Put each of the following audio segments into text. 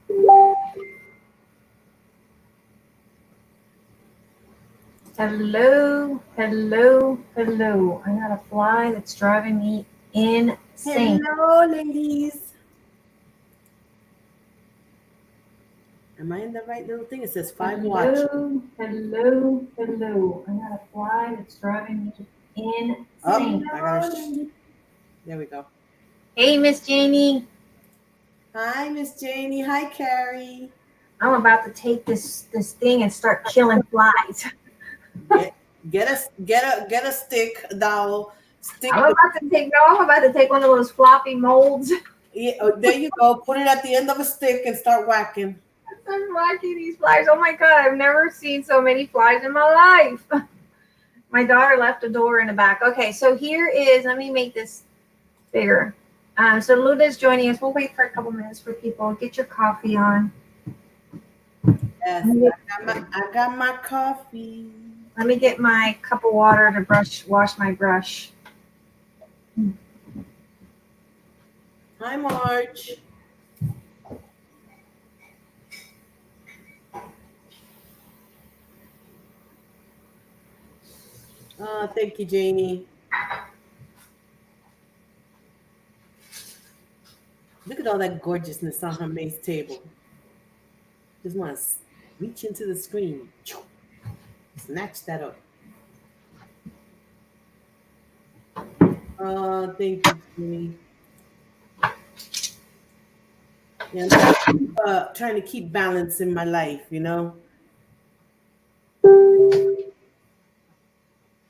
Hello, hello, hello. I got a fly that's driving me insane. Hello, ladies. Am I in the right little thing? It says 5 watch. Hello, hello, hello. I got a fly that's driving me insane. There we go. Hey, Miss Janie. Hi, Miss Janie. Hi, Carrie. I'm about to take this thing and start killing flies. Get a stick, dowel. Stick. I'm about to take one of those floppy molds. Yeah, there you go. Put it at the end of a stick and start whacking. I'm whacking these flies. Oh my god, I've never seen so many flies in my life. My daughter left a door in the back. Okay, so here is, let me make this bigger. So Luda's joining us. We'll wait for a couple minutes for people. Get your coffee on. Yes, I got my coffee. Let me get my cup of water to wash my brush. Hi, Marge. Thank you, Janie. Look at all that gorgeousness on her mace table. Just want to reach into the screen. Snatch that up. Thank you, Jimmy. Yeah, I'm trying to keep balance in my life, you know.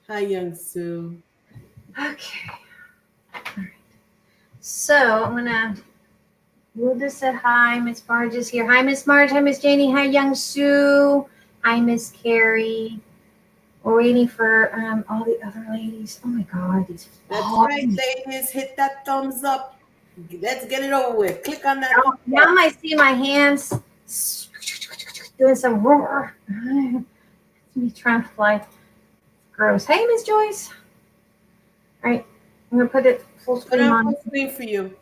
Hi, Young Sue. Okay. All right. So I'm gonna. Luda said hi. Miss Marge is here. Hi, Miss Marge. Hi, Miss Janie. Hi, Young Sue. Hi, Miss Carrie. We're waiting for all the other ladies. Oh my God, these. That's right, ladies. Hit that thumbs up. Let's get it over with. Click on that. Now I see my hands doing some roar. Me trying to fly. Gross. Hey, Miss Joyce. All right, I'm gonna put it full screen Put on. full screen for you.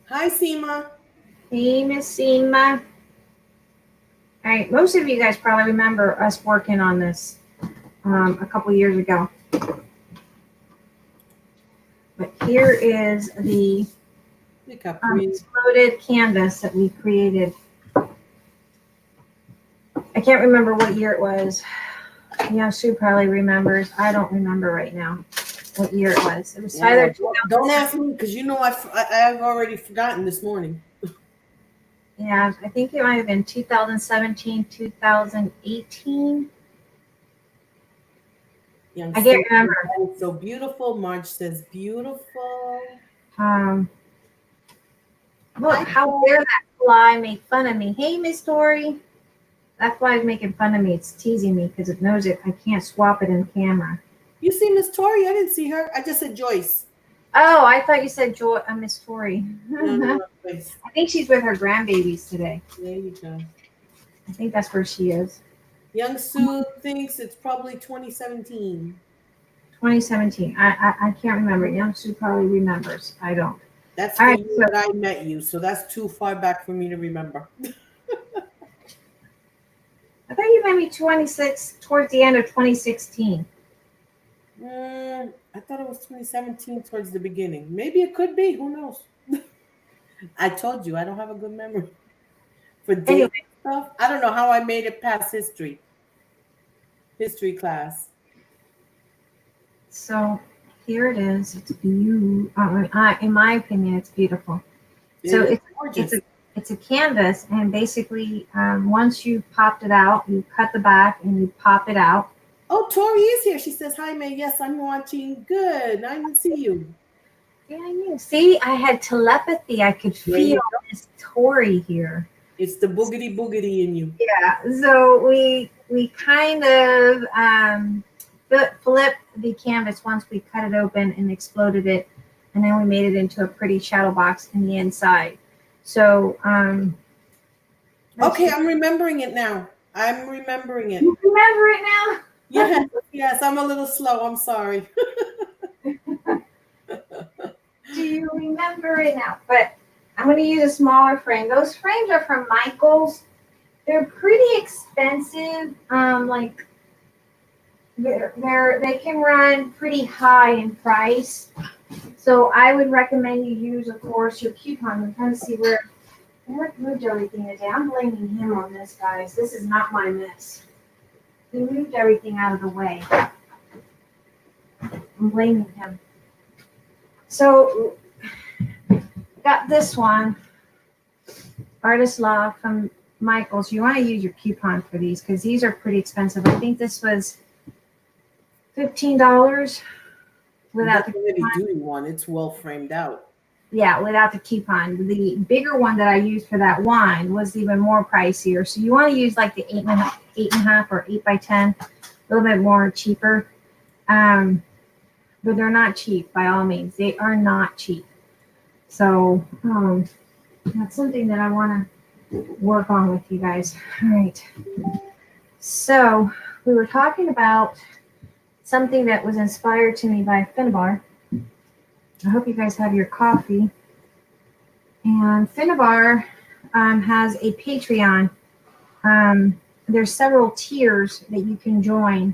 Hi, Seema. Hey, Miss Seema. All right, most of you guys probably remember us working on this a couple years ago. But here is the exploded canvas that we created. I can't remember what year it was. Yeah, Sue probably remembers. I don't remember right now what year it was. It was either. Don't ask me because you know I've already forgotten this morning. Yeah, I think it might have been 2017, 2018. I can't remember. So beautiful. Marge says beautiful. Look, how dare that fly make fun of me. Hey, Miss Tori. That fly's making fun of me. It's teasing me because it knows I can't swap it in the camera. You see Miss Tori? I didn't see her. I just said Joyce. Oh, I thought you said Miss Tori. No, Joyce. I think she's with her grandbabies today. There you go. I think that's where she is. Young Sue thinks it's probably 2017. 2017. I can't remember. Young Sue probably remembers. I don't. That's the year that I met you, so that's too far back for me to remember. I thought you met me towards the end of 2016. I thought it was 2017 towards the beginning. Maybe it could be. Who knows? I told you I don't have a good memory for date stuff. I don't know how I made it past history class. So here it is. It's beautiful. In my opinion, it's beautiful. So it's a canvas, and basically, once you popped it out, you cut the back and you pop it out. Oh, Tori is here. She says, "Hi, May. Yes, I'm watching. Good. I didn't see you." Yeah, I knew. See, I had telepathy. I could feel this Tori here. It's the boogity boogity in you. Yeah. So we kind of flipped the canvas once we cut it open and exploded it, and then we made it into a pretty shadow box in the inside. So okay, I'm remembering it now. I'm remembering it. You remember it now? Yes, I'm a little slow. I'm sorry. Do you remember it now. But I'm going to use a smaller frame. Those frames are from Michael's. They're pretty expensive. Like they can run pretty high in price. So I would recommend you use, of course, your coupon. I'm trying to see where I moved everything today. I'm blaming him on this, guys. This is not my mess. He moved everything out of the way. I'm blaming him. So got this one, Artist Law from Michael's. You want to use your coupon for these because these are pretty expensive. I think this was $15 without the coupon. Duty one. It's well framed out. Yeah, without the coupon. The bigger one that I used for that one was even more pricier. So you want to use like the 8.5 or 8x10, a little bit more cheaper. But they're not cheap by all means. They are not cheap. So that's something that I want to work on with you guys. All right. So we were talking about something that was inspired to me by Finnabair. I hope you guys have your coffee. And Finnabair has a Patreon. There's several tiers that you can join.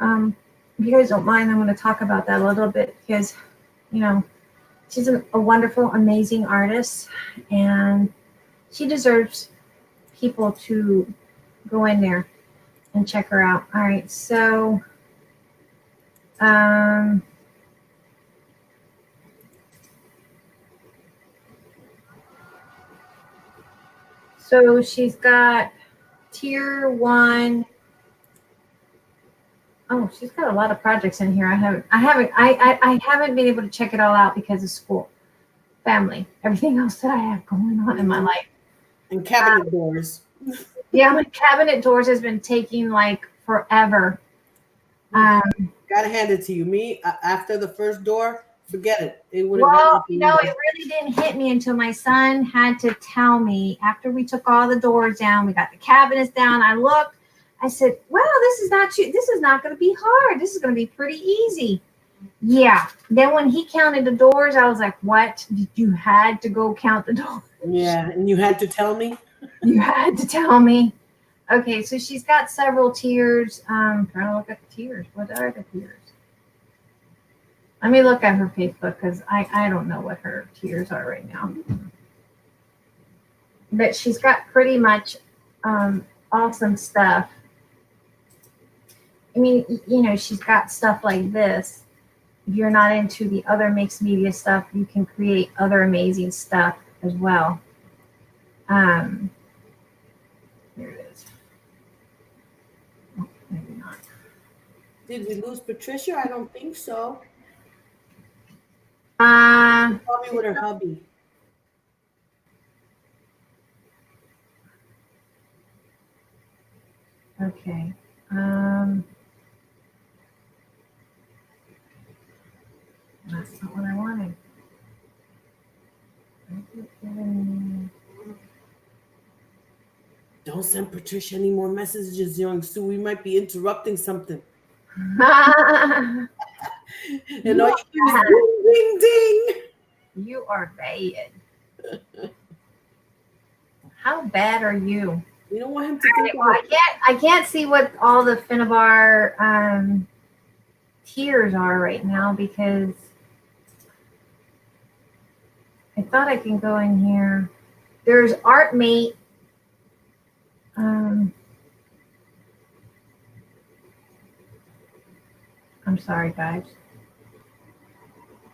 If you guys don't mind, I'm going to talk about that a little bit because, you know, she's a wonderful, amazing artist, and she deserves people to go in there and check her out. All right, so so she's got tier 1. Oh, she's got a lot of projects in here. I haven't been able to check it all out because of school, family, everything else that I have going on in my life. And cabinet doors. Yeah, my cabinet doors has been taking like forever. Gotta hand it to you. Me, after the first door, forget it. It would have. Well, you know, it really didn't hit me until my son had to tell me after we took all the doors down, we got the cabinets down. I looked. I said, "Well, this is not going to be hard. This is going to be pretty easy." Yeah. Then when he counted the doors, I was like, "What? You had to go count the doors?" Yeah, and you had to tell me. You had to tell me. Okay, so she's got several tiers. Trying to look at the tiers. What are the tiers? Let me look at her Facebook because I don't know what her tiers are right now. But she's got pretty much awesome stuff. I mean, you know, she's got stuff like this. If you're not into the other mixed media stuff, you can create other amazing stuff as well. Here it is. Oh, maybe not. Did we lose Patricia? I don't think so. Probably with her hubby. Okay. That's not what I wanted. Don't send Patricia any more messages, young Sue. We might be interrupting something. And all you hear is ding, ding, ding. You are bad. How bad are you? You don't want him to think I can't see what all the Finnabair tiers are right now because I thought I can go in here. There's ArtMate. I'm sorry, guys.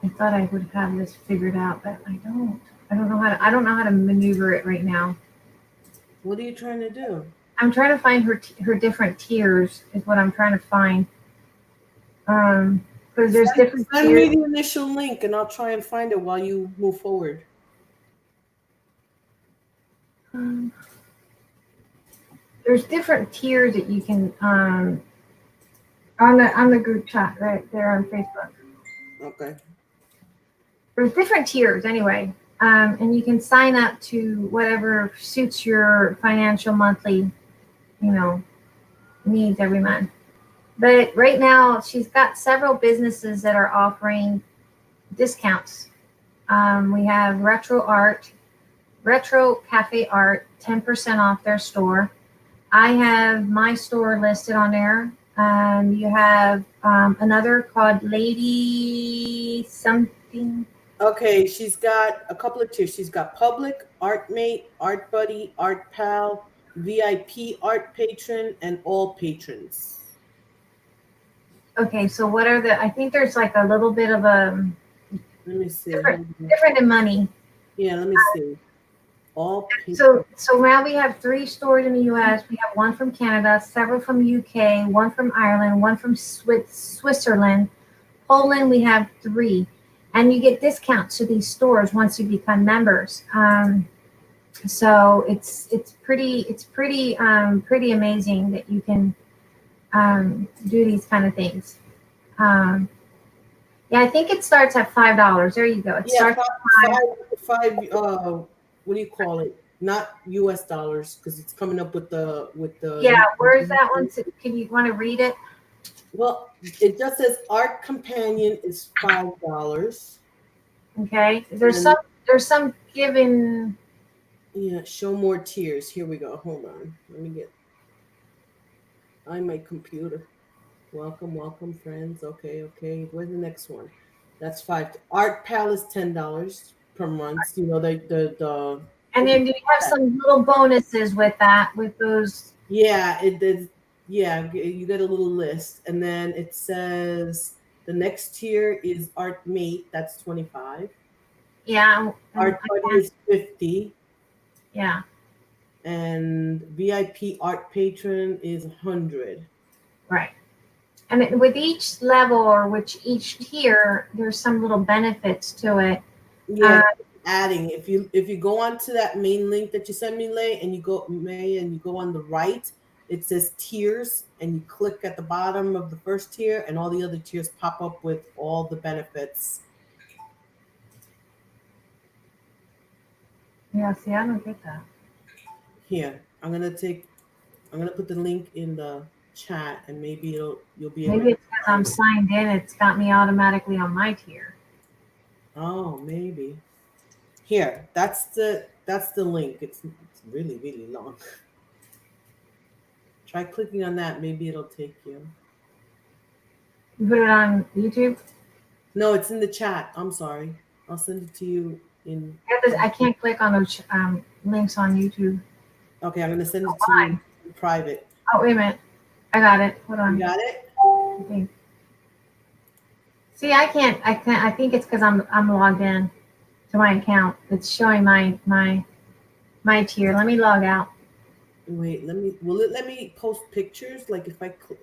I thought I would have this figured out, but I don't. I don't know how to maneuver it right now. What are you trying to do? I'm trying to find her different tiers. Is what I'm trying to find. Because there's different tiers. Send me the initial link, and I'll try and find it while you move forward. There's different tiers that you can on the group chat right there on Facebook. Okay. There's different tiers anyway, and you can sign up to whatever suits your financial monthly, needs every month. But right now, she's got several businesses that are offering discounts We have Retro Cafe Art, 10% off their store. I have my store listed on there. You have another called Lady something. Okay, she's got a couple of tiers. She's got public, art mate, art buddy, art pal, VIP art patron, and all patrons. Okay, so what are the? I think there's like a little bit of a Let me see. different, Hold on. different in money. Yeah, let me see. All patrons. So now we have 3 stores in the U.S. We have one from Canada, several from UK, one from Ireland, one from Switzerland, Poland. We have 3, and you get discounts to these stores once you become members. So it's pretty amazing that you can do these kind of things. Yeah, I think it starts at $5. There you go. It Yeah, starts at 5. five. What do you call it? Not U.S. dollars, because it's coming up with the. Yeah, where's that one? Can you want to read it? Well, it just says Art Companion is $5. Okay. There's some given. Yeah, show more tiers. Here we go. Hold on. Let me get. I'm my computer. Welcome, friends. Okay. Where's the next one? That's 5. Art Pal is $10 per month. You know the. And then you have some little bonuses with that, with those. Yeah, it did. Yeah, you get a little list, and then it says the next tier is Art Mate. That's 25. Yeah. Art Buddy is 50. Yeah. And VIP Art Patron is 100. Right. And with each level or which each tier, there's some little benefits to it. Yeah, adding. If you go onto that main link that you sent me, Lay, and you go on the right, it says tiers, and you click at the bottom of the first tier, and all the other tiers pop up with all the benefits. Yeah, see, I don't get that. Here, I'm gonna put the link in the chat, and maybe you'll be able. Maybe it's because I'm signed in. It's got me automatically on my tier. Oh, maybe. Here, that's the link. It's really, really long. Try clicking on that. Maybe it'll take you. You put it on YouTube? No, it's in the chat. I'm sorry. I'll send it to you in. I can't click on those links on YouTube. Okay, I'm gonna send it to you in private. Oh, wait a minute. I got it. Hold on. You got it? Okay. See, I can't. I think it's because I'm logged in to my account. It's showing my tier. Let me log out. Wait, will it let me post pictures? Like if I click.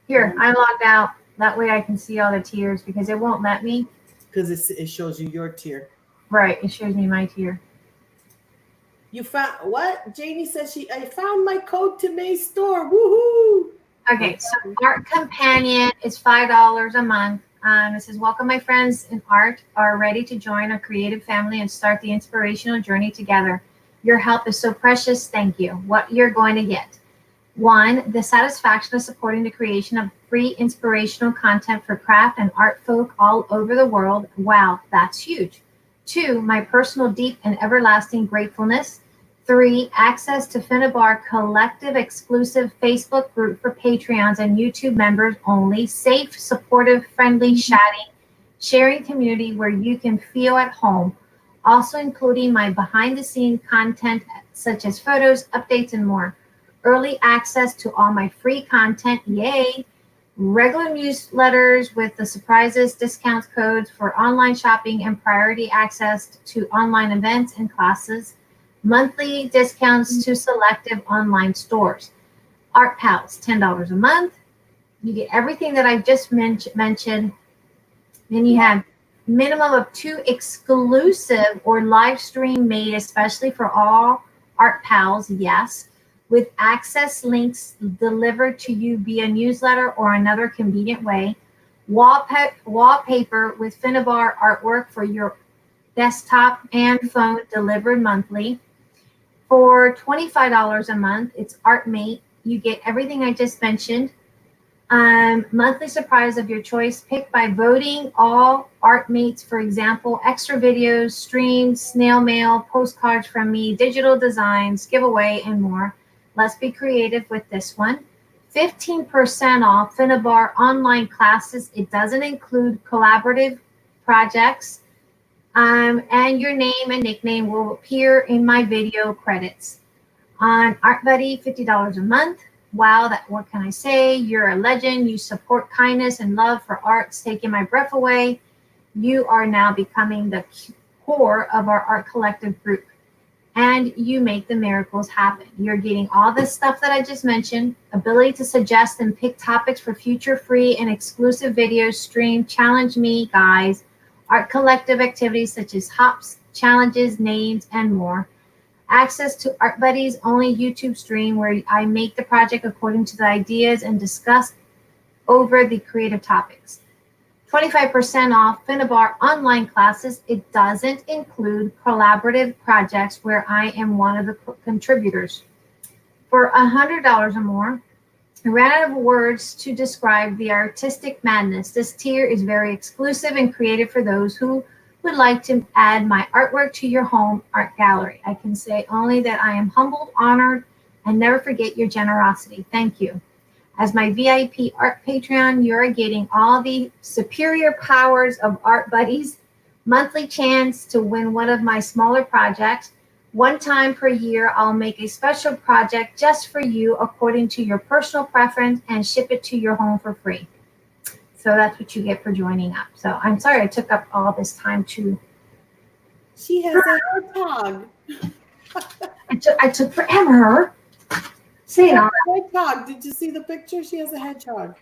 Here, I logged out. That way I can see all the tiers because it won't let me. Because it shows you your tier. Right, it shows me my tier. You found what? Janie says I found my code to May's store. Woohoo! Okay, so Art Companion is $5 a month. It says, welcome my friends in art are ready to join a creative family and start the inspirational journey together. Your help is so precious. Thank you. What you're going to get. 1, the satisfaction of supporting the creation of free inspirational content for craft and art folk all over the world. Wow, that's huge. 2, my personal deep and everlasting gratefulness. 3, access to Finnabair collective exclusive Facebook group for Patreons and YouTube members only. Safe, supportive, friendly, sharing community where you can feel at home. Also including my behind the scenes content such as photos, updates, and more. Early access to all my free content. Yay! Regular newsletters with the surprises, discounts, codes for online shopping, and priority access to online events and classes. Monthly discounts to selective online stores. Art Pals, $10 a month. You get everything that I just mentioned. Then you have minimum of 2 exclusive or live stream made especially for all Art Pals, yes, with access links delivered to you via newsletter or another convenient way. Wallpaper with Finnabair artwork for your desktop and phone delivered monthly. For $25 a month, it's ArtMate. You get everything I just mentioned. Monthly surprise of your choice. Pick by voting all art mates, for example, extra videos, streams, snail mail, postcards from me, digital designs, giveaway, and more. Let's be creative with this one. 15% off Finnabair online classes. It doesn't include collaborative projects. And your name and nickname will appear in my video credits. On ArtBuddy, $50 a month. Wow, what can I say? You're a legend. You support kindness and love for art. It's taking my breath away. You are now becoming the core of our art collective group. And you make the miracles happen. You're getting all this stuff that I just mentioned, ability to suggest and pick topics for future free and exclusive videos, stream, challenge me, guys, art collective activities such as hops, challenges, names, and more. Access to ArtBuddy's only YouTube stream where I make the project according to the ideas and discuss over the creative topics. 25% off Finnabair online classes. It doesn't include collaborative projects where I am one of the contributors. For $100 or more, I ran out of words to describe the artistic madness. This tier is very exclusive and creative for those who would like to add my artwork to your home art gallery. I can say only that I am humbled, honored, and never forget your generosity. Thank you. As my VIP art Patreon, you're getting all the superior powers of Art Buddies, monthly chance to win one of my smaller projects. One time per year, I'll make a special project just for you according to your personal preference and ship it to your home for free. So that's what you get for joining up. So I'm sorry I took up all this time to. She has a hedgehog. I took forever. Saying all that. Hedgehog. Did you see the picture? She has a hedgehog.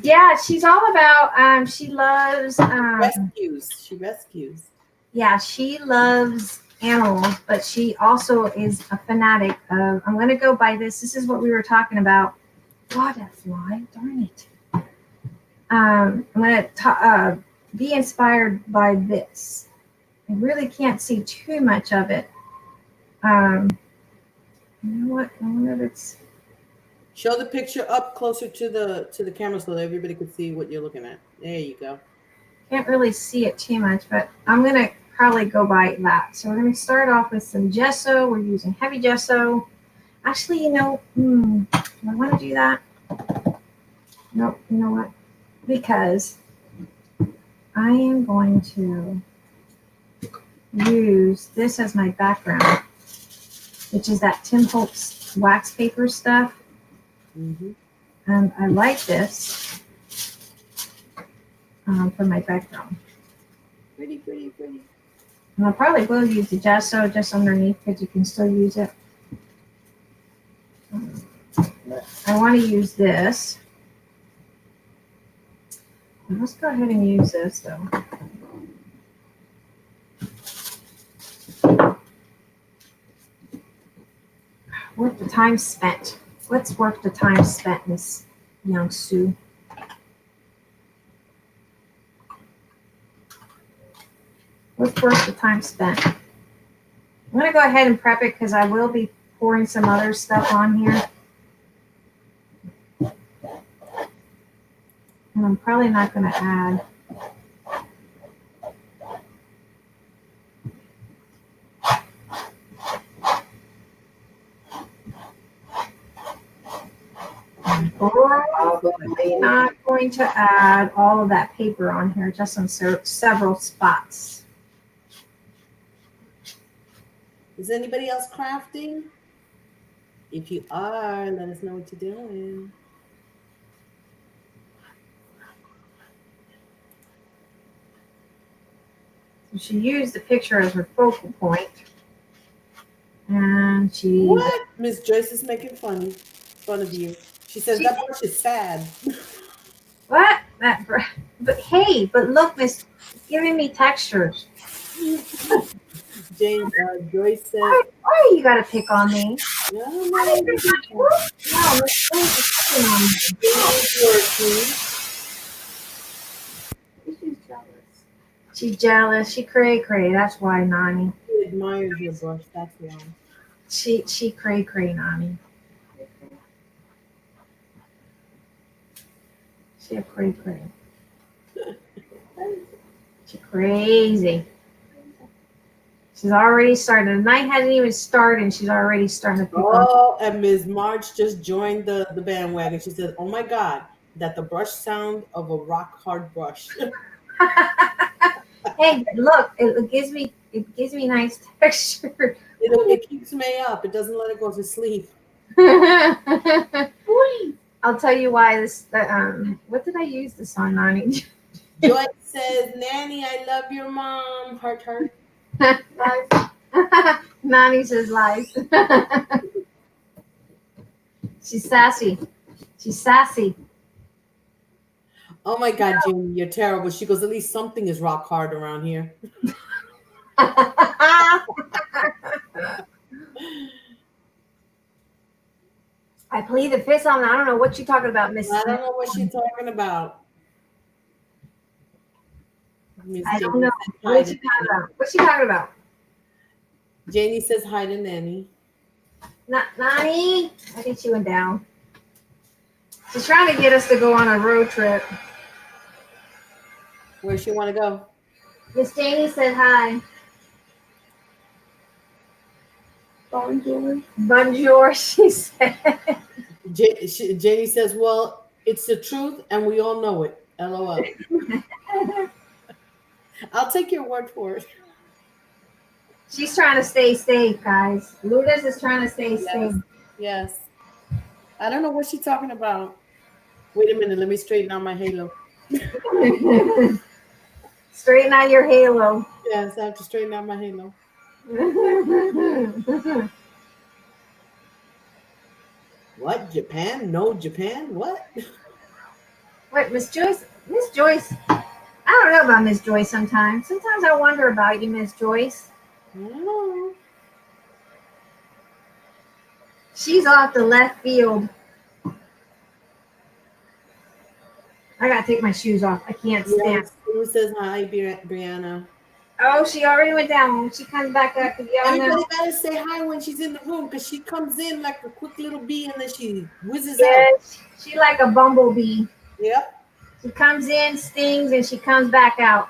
Yeah, she's all about. She loves rescues. She rescues. Yeah, she loves animals, but she also is a fanatic of. I'm gonna go by this. This is what we were talking about. God, that fly! Darn it. I'm going to be inspired by this. I really can't see too much of it. You know what? I wonder if it's. Show the picture up closer to the camera so that everybody can see what you're looking at. There you go. Can't really see it too much, but I'm going to probably go by that. So we're going to start off with some gesso. We're using heavy gesso. Actually, do I want to do that? Nope. You know what? Because I am going to use this as my background, which is that Tim Holtz wax paper stuff. Mm-hmm. And I like this for my background. Pretty, pretty, pretty. And I probably will use the gesso just underneath because you can still use it. I want to use this. Let's go ahead and use this though. Worth the time spent. What's worth the time spent, Miss Young Sue? What's worth the time spent? I'm going to go ahead and prep it because I will be pouring some other stuff on here. And I'm probably not going to add. I'm probably not going to add all of that paper on here, just on several spots. Is anybody else crafting? If you are, let us know what you're doing. She used the picture as her focal point. And she... What? Miss Joyce is making fun of you. She says that brush is sad. What? But hey, but look, Miss, it's giving me textures. Joyce said... Why you got to pick on me? No, Miss picking on me. She's jealous. She's jealous. She cray. That's why, Nani. She admires your brush. That's why. She cray, Nani. She's crazy. She's crazy. She's already started. The night hasn't even started, and she's already starting to pick on. Oh, and Ms. March just joined the bandwagon. She said, "Oh my God, that the brush sound of a rock hard brush." Hey, look! It gives me nice texture. It keeps May up. It doesn't let her go to sleep. I'll tell you why this. What did I use this on, Nani? Joy says, "Nanny, I love your mom." Heart, heart. Nani says lies. She's sassy. She's sassy. Oh my God, Jamie, you're terrible. She goes, "At least something is rock hard around here." I plead the fifth on. I don't know what you're talking about, Miss. I don't know what she's talking about. Miss I don't Jamie know. says hi What's to she talking about? What's she talking about? Janie says hi to Nanny. Nani? I think she went down. She's trying to get us to go on a road trip. Where she want to go? Miss Janie said hi. Bonjour. Bonjour, she said. Janie says, "Well, it's the truth, and we all know it." LOL. I'll take your word for it. She's trying to stay safe, guys. Lourdes is trying to stay Yes. safe. Yes. I don't know what she's talking about. Wait a minute. Let me straighten out my halo. Straighten out your halo. Yes, I have to straighten out my halo. What? Japan? No Japan? What? Wait, Miss Joyce? Miss Joyce? I don't know about Miss Joyce sometimes. Sometimes I wonder about you, Miss Joyce. I don't know. She's off the left field. I gotta take my shoes off. I can't stand. Yes. Who says hi, Brianna? Oh, she already went down. When she comes back up, y'all Everybody know. gotta say hi when she's in the room because she comes in like a quick little bee and then she whizzes out. Yes, she like a bumblebee. Yep. She comes in, stings, and she comes back out.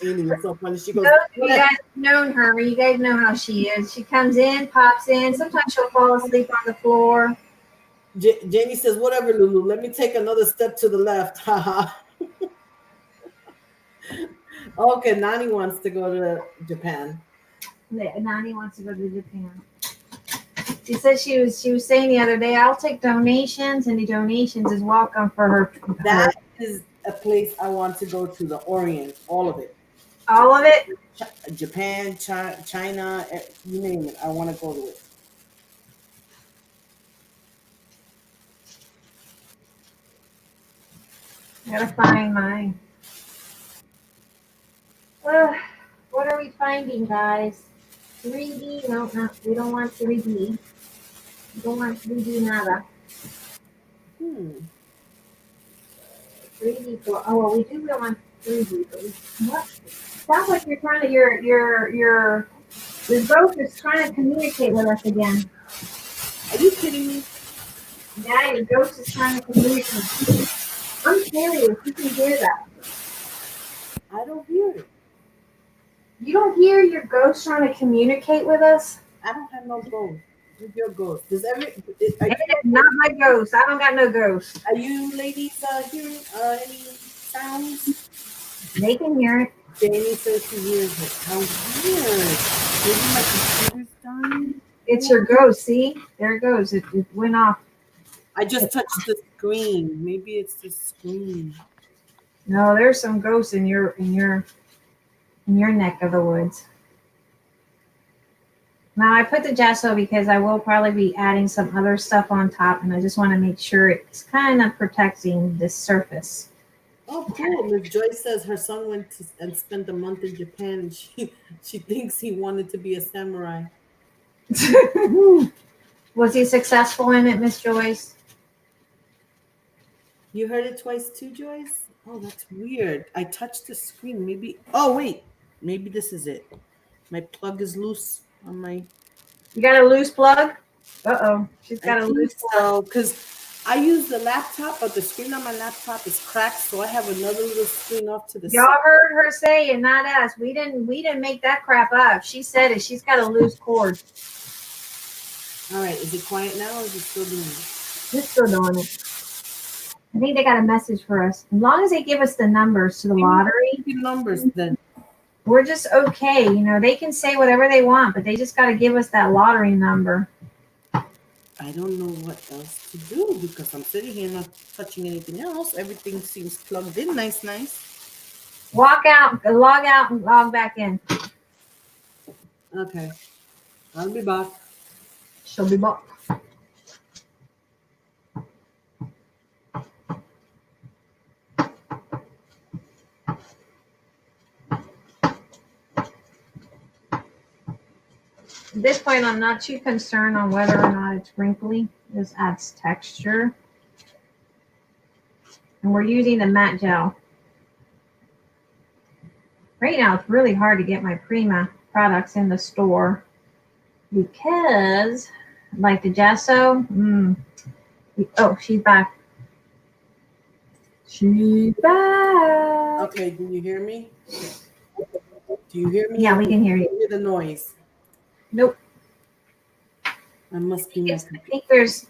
Janie is so funny. She goes, Those of you guys have known her, you guys know how she is. She comes in, pops in. Sometimes she'll fall asleep on the floor. Janie says, "Whatever, Lulu. Let me take another step to the left." Haha. Okay, Nani wants to go to Japan. Nani wants to go to Japan. She said she was saying the other day, I'll take donations, and the donations is welcome for her. That is a place I want to go to, the Orient, all of it. All of it? Japan, China, you name it. I want to go to it. I gotta find mine. What are we finding, guys? 3D? No, we don't want 3D. We don't want 3D nada. 3D for, oh, well, we do don't want 3D, but what? Sounds like you're trying to, your ghost is trying to communicate with us again. Are you kidding me? Yeah, your ghost is trying to communicate. I'm serious, you can hear that. I don't hear it. You don't hear your ghost trying to communicate with us? I don't have no ghost. Who's your ghost? Not my ghost. I don't got no ghost. Are you ladies hearing any sounds? They can hear it. Jamie says she hears it. How weird. Maybe my computer's dying. It's your ghost. See, there it goes. It went off. I just touched the screen. Maybe it's the screen. No, there's some ghosts in your neck of the woods. Now I put the gesso because I will probably be adding some other stuff on top, and I just want to make sure it's kind of protecting this surface. Oh, cool. Miss Joyce says her son went and spent a month in Japan, and she thinks he wanted to be a samurai. Was he successful in it, Miss Joyce? You heard it twice too, Joyce? Oh, that's weird. I touched the screen. Maybe. Oh, wait. Maybe this is it. My plug is loose on my. You got a loose plug? Uh-oh. She's got a loose plug. Because I use the laptop, but the screen on my laptop is cracked, so I have another little screen off to the Y'all side. heard her say it, not us. We didn't make that crap up. She said it. She's got a loose cord. All right, is it quiet now, or is it still doing it? We're still doing it. I think they got a message for us. As long as they give us the numbers to the lottery, The numbers then. we're just okay. You know, they can say whatever they want, but they just got to give us that lottery number. I don't know what else to do because I'm sitting here not touching anything else. Everything seems plugged in nice. Walk out, log out, and log back in. Okay, I'll be back. She'll be back. At this point, I'm not too concerned on whether or not it's wrinkly. This adds texture. And we're using the matte gel. Right now, it's really hard to get my Prima products in the store because, like the gesso, oh, she's back. She's back. Okay, do you hear me? Do you hear me? Yeah, we can hear you. Hear the noise. Nope. I must be. I think there's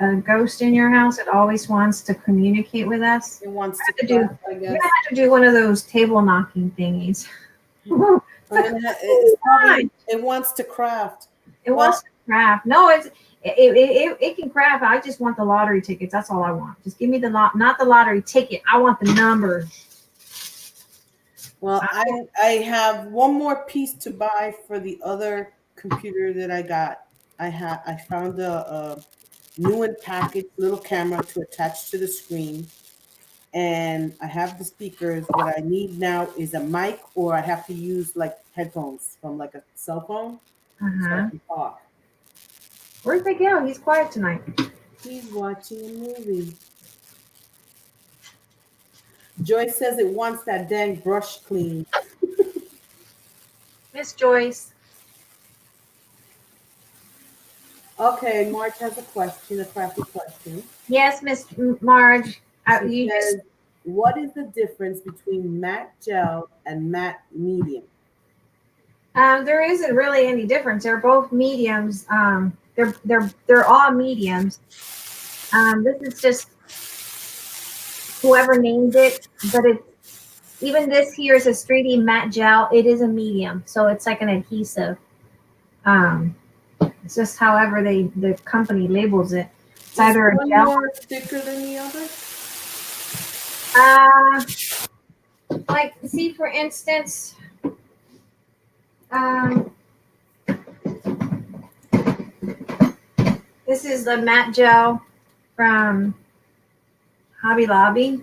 a ghost in your house that always wants to communicate with us. It wants I to You're gonna have to do one of those table knocking thingies. It wants to craft. It wants to craft. No, it can craft. I just want the lottery tickets. That's all I want. Just give me not the lottery ticket. I want the number. Well, I have one more piece to buy for the other computer that I got. I found a new and packaged little camera to attach to the screen, and I have the speakers. What I need now is a mic, or I have to use like headphones from like a cell phone so I can talk. Where'd they go? He's quiet tonight. He's watching a movie. Joyce says it wants that dang brush clean. Miss Joyce. Okay, Marge has a question, a crafty question. Yes, Miss Marge. What is the difference between matte gel and matte medium? There isn't really any difference. They're both mediums. They're all mediums. This is just whoever named it, but even this here is a 3D matte gel. It is a medium, so it's like an adhesive. It's just however the company labels it. It's either a gel more thicker than the other. Like see for instance, this is the matte gel from Hobby Lobby.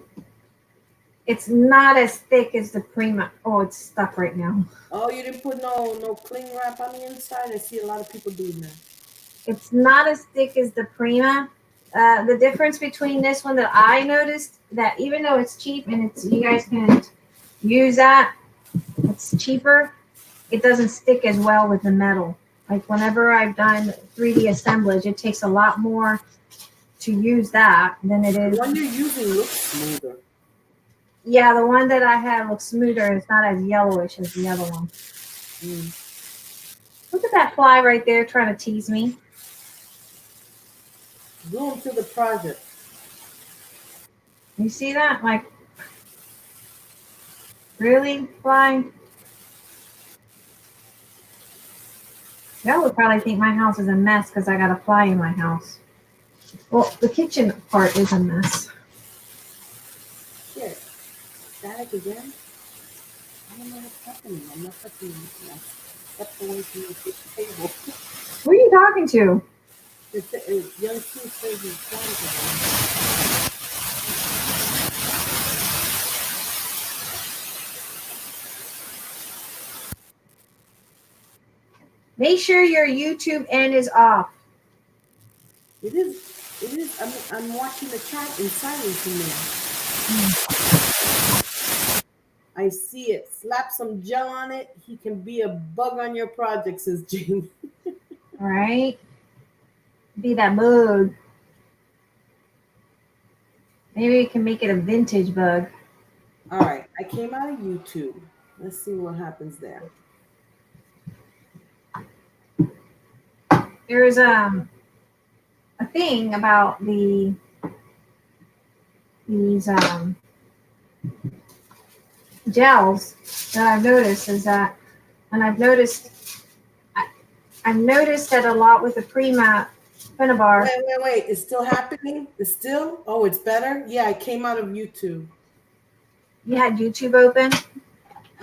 It's not as thick as the Prima. Oh, it's stuck right now. Oh, you didn't put no cling wrap on the inside? I see a lot of people doing that. It's not as thick as the Prima. The difference between this one that I noticed, that even though it's cheap and you guys can use that, it's cheaper, it doesn't stick as well with the metal. Like whenever I've done 3D assemblage, it takes a lot more to use that than it is. The one you're using looks smoother. Yeah, the one that I have looks smoother. It's not as yellowish as the other one. Look at that fly right there trying to tease me. Zoom to the project. You see that? Like, really, fly? Y'all would probably think my house is a mess because I got a fly in my house. Well, the kitchen part is a mess. Shit. Static again? I don't know what's happening. I'm not touching anything. I stepped away from the kitchen table. Who are you talking to? Young Sue says he's flying. Make sure your YouTube end is off. It is. I'm watching the chat in silence in there. I see it. Slap some gel on it. He can be a bug on your project, says Jamie. All right. Be that bug. Maybe we can make it a vintage bug. All right, I came out of YouTube. Let's see what happens there. There's a thing about these gels that I've noticed is that, and I've noticed that a lot with the Prima Finnabair. Wait. It's still happening? It's still? Oh, it's better? Yeah, I came out of YouTube. You had YouTube open?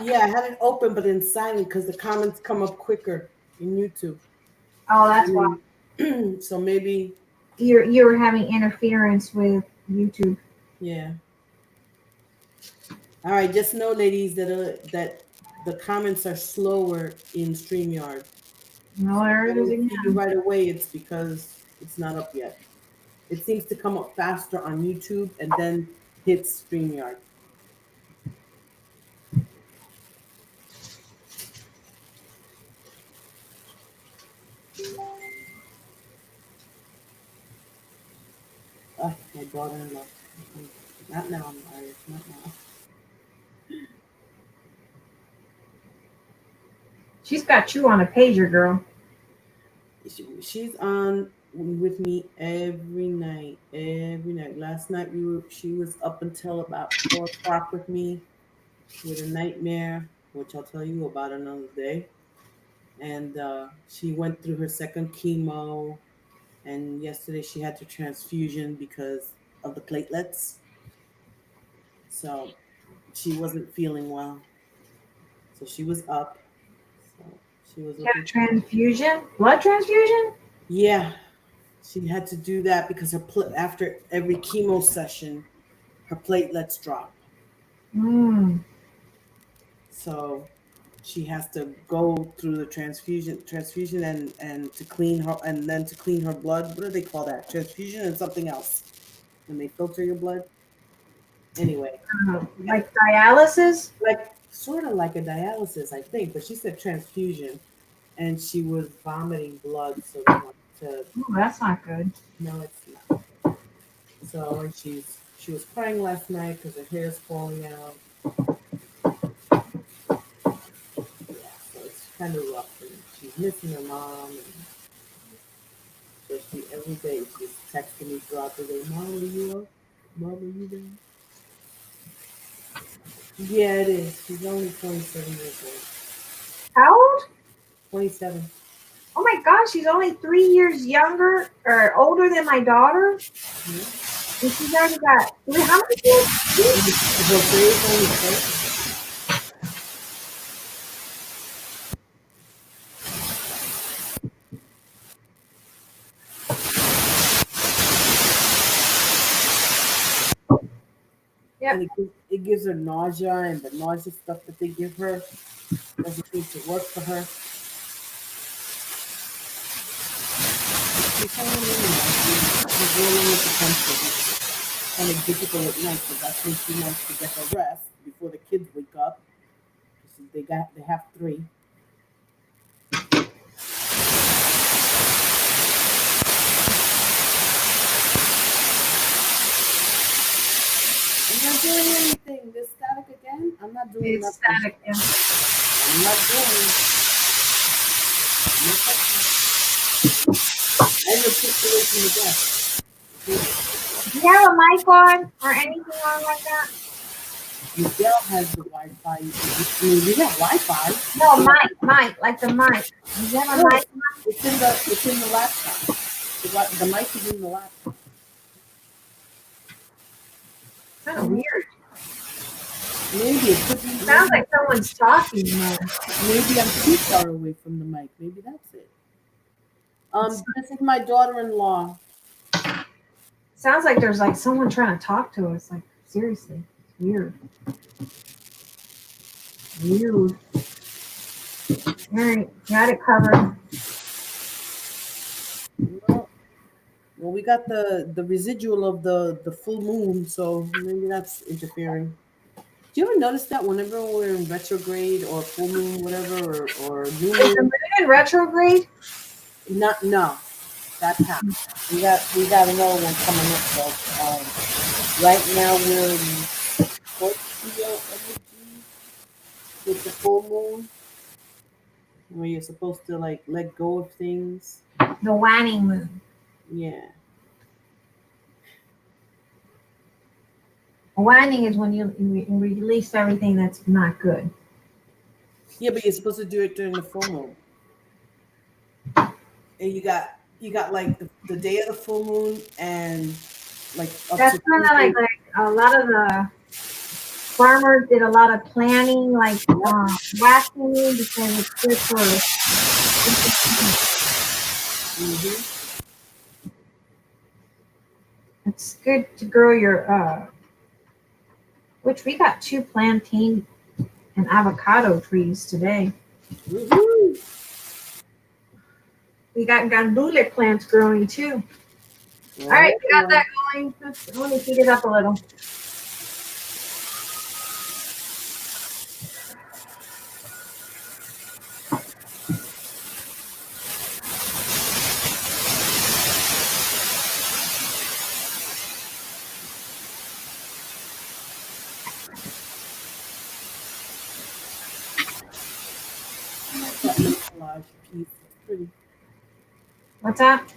Yeah, I had it open, but in silent because the comments come up quicker in YouTube. Oh, that's why. So maybe. You were having interference with YouTube. Yeah. All right, just know, ladies, that the comments are slower in StreamYard. No, So if there I it is don't see you again. right away, it's because it's not up yet. It seems to come up faster on YouTube and then hits StreamYard. My daughter-in-law. Not now, Marius, not now. She's got you on a pager, girl. She's on with me every night. Every night. Last night she was up until about 4 o'clock with me with a nightmare, which I'll tell you about another day. And she went through her second chemo, and yesterday she had to transfusion because of the platelets. So she wasn't feeling well. So she was up. So she was She had looking. a transfusion? Blood transfusion? Yeah, she had to do that because after every chemo session, her platelets drop. Mm. So she has to go through the transfusion and to clean her and then to clean her blood. What do they call that? Transfusion and something else when they filter your blood. Anyway, Like dialysis? like sort of like a dialysis, I think, but she said transfusion, and she was vomiting blood, so they wanted to. Oh, that's not good. No, it's not. So and she was crying last night because her hair is falling out. Yeah, so it's kind of rough, and she's missing her mom, and so she every day she's texting me throughout the day. Mom, are you up? Mom, are you there? Yeah, it is. She's only 27 years old. How old? 27. Oh my gosh, she's only 3 years younger or older than my daughter. Yeah. And she's already got how many kids? Her grade only 6. Yep. And it gives her nausea, and the nausea stuff that they give her doesn't seem to work for her. She's hanging in there. She's rolling with the punches. It's kind of difficult at night because that's when she wants to get her rest before the kids wake up. They have 3. I'm not doing anything. This static again? I'm not doing It's nothing. static. Yeah. I'm not doing. I have a picture away from the desk. Do you have a mic on or anything on like that? Miguel has the Wi-Fi. I mean, we have Wi-Fi. No, mic, like the mic. Do you have a mic? It's in the laptop. The mic is in the laptop. Kind of weird. Maybe it could be. Sounds like someone's talking. Maybe I'm too far away from the mic. Maybe that's it. This is my daughter-in-law. Sounds like there's like someone trying to talk to us. Like seriously, weird. Weird. All right, got it covered. Well, we got the residual of the full moon, so maybe that's interfering. Do you ever notice that whenever we're in retrograde or full moon, whatever, or new Is the moon? moon in retrograde? No, that's happened. We got another one coming up. So Right now we're in Scorpio energy with the full moon, where you're supposed to like let go of things. The waning moon. Yeah. Waning is when you release everything that's not good. Yeah, but you're supposed to do it during the full moon. And you got like the day of the full moon and like up That's to kind of Tuesday. like a lot of the farmers did a lot of planning, like Yep. waxing, because it's good for. Hmm. It's good to grow your. Which we got 2 plantain and avocado trees today. Hmm. We got gandule plants growing too. All right, Oh we got boy. that going. Let me heat it up a little. That little collage piece. It's pretty. What's that?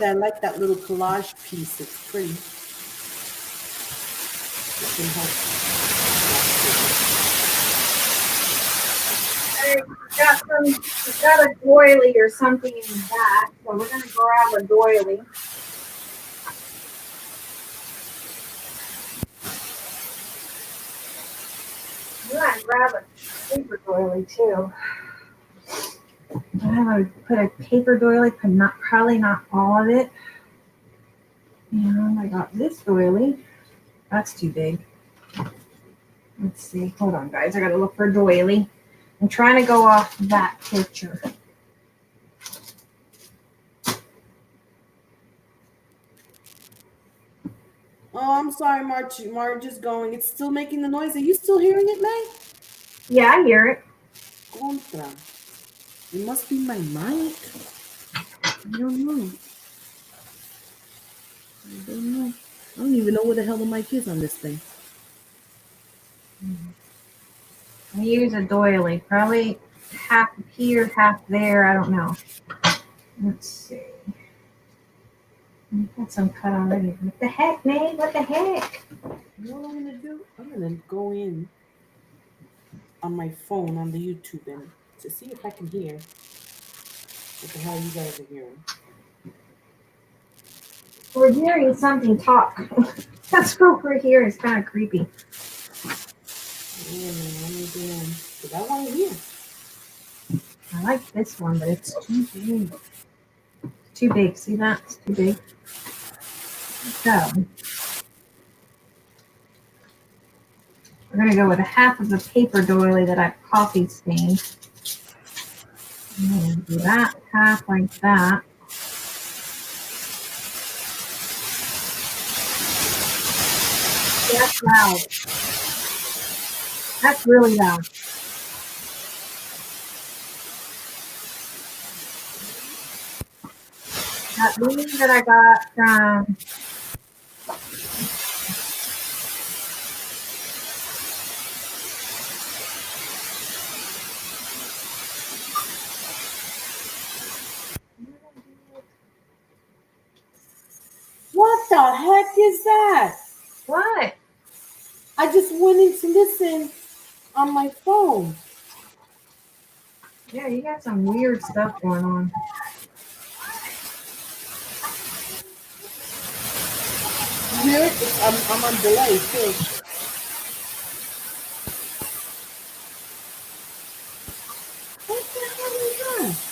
I like that little collage piece. It's pretty. It can help. We've got a doily or something in the back, so we're gonna grab a doily. We're gonna grab a paper doily too. I'm gonna put a paper doily, but probably not all of it. And I got this doily. That's too big. Let's see. Hold on, guys. I gotta look for a doily. I'm trying to go off that picture. Oh, I'm sorry, March. Marge is going. It's still making the noise. Are you still hearing it, May? Yeah, I hear it. Contra. It must be my mic. I don't know. I don't know. I don't even know where the hell the mic is on this thing. I use a doily. Probably half here, half there. I don't know. Let's see. I've got some cut already. What the heck, May? What the heck? You know what I'm gonna do? I'm gonna go in on my phone on the YouTube and to see if I can hear what the hell you guys are hearing. We're hearing something talk. That's what we're hearing. It's kind of creepy. Yeah, man, let me get in. Cause I want to hear. I like this one, but it's too big. Too big. See that? It's too big. So we're gonna go with a half of the paper doily that I've coffee stained. And do that half like that. That's loud. That's really loud. That leaf that I got from What the heck is that? what? I just went in to listen on my phone. Yeah, you got some weird stuff going on. You hear it? I'm on delay too. What the hell is that?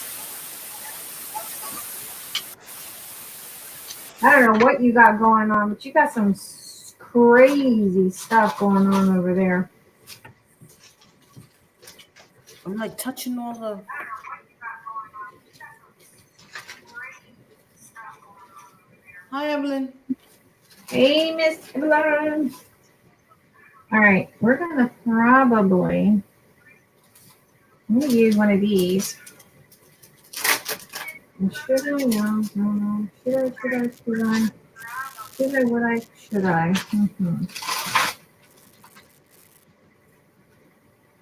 I don't know what you got going on, but you got some crazy stuff going on over there. I'm like touching all the. Hi, Evelyn. Hey, Miss Blonde. All right, we're gonna probably. I'm gonna use one of these. Should I? No. Should I? Should I? Would I? Should I?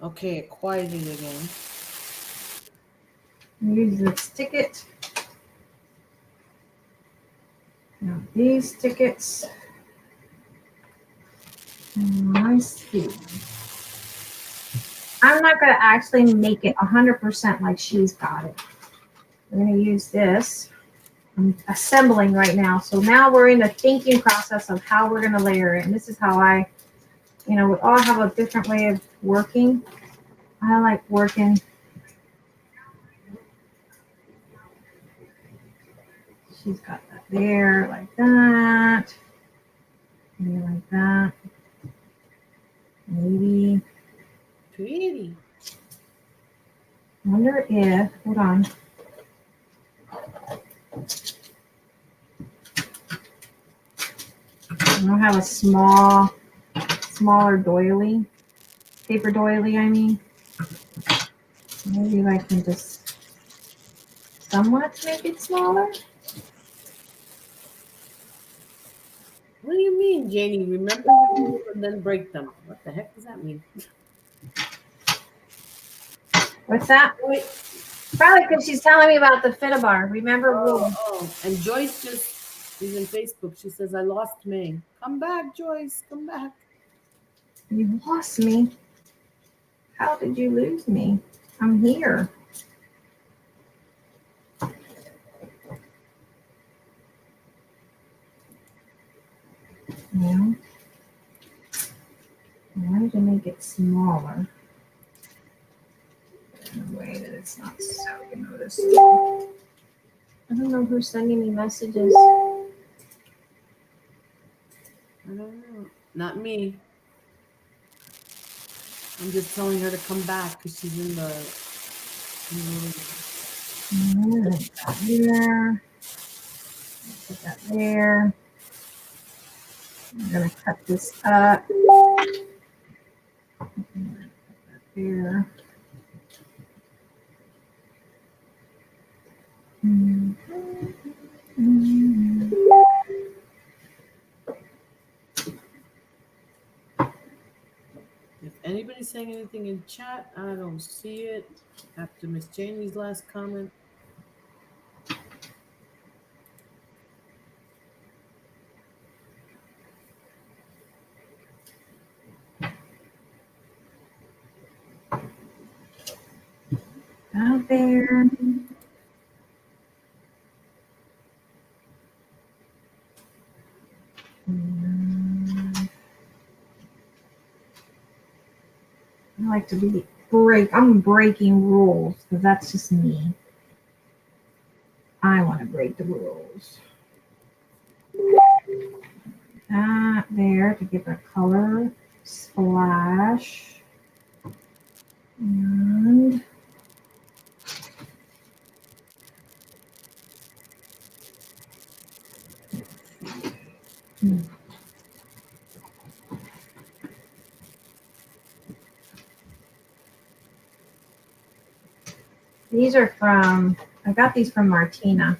Okay, it quieted again. Use this ticket. Now these tickets. I see. I'm not going to actually make it 100% like she's got it. We're going to use this. I'm assembling right now. So now we're in the thinking process of how we're going to layer it. And this is how we all have a different way of working. I like working. She's got that there, like that. Maybe like that. Maybe. Pretty. I wonder if, hold on. I don't have a smaller doily. Paper doily, I mean. Maybe I can just somewhat make it smaller. What do you mean, Janie? Remember and then break them. What the heck does that mean? What's that? Wait. Probably because she's telling me about the Finnabair. Remember, And Joyce is in Facebook. She says, I lost May. Come back, Joyce. Come back. You lost me. How did you lose me? I'm here. Yeah. I wanted to make it smaller in a way that it's not so noticeable. I don't know who's sending me messages. I don't know. Not me. I'm just telling her to come back because she's in the. Put that there. Put that there. I'm gonna cut this up. Put that there. If anybody's saying anything in chat, I don't see it. After Miss Janie's last comment. Out there. I like to I'm breaking rules because that's just me. I want to break the rules. That there to give a color splash. And these are I got these from Martina.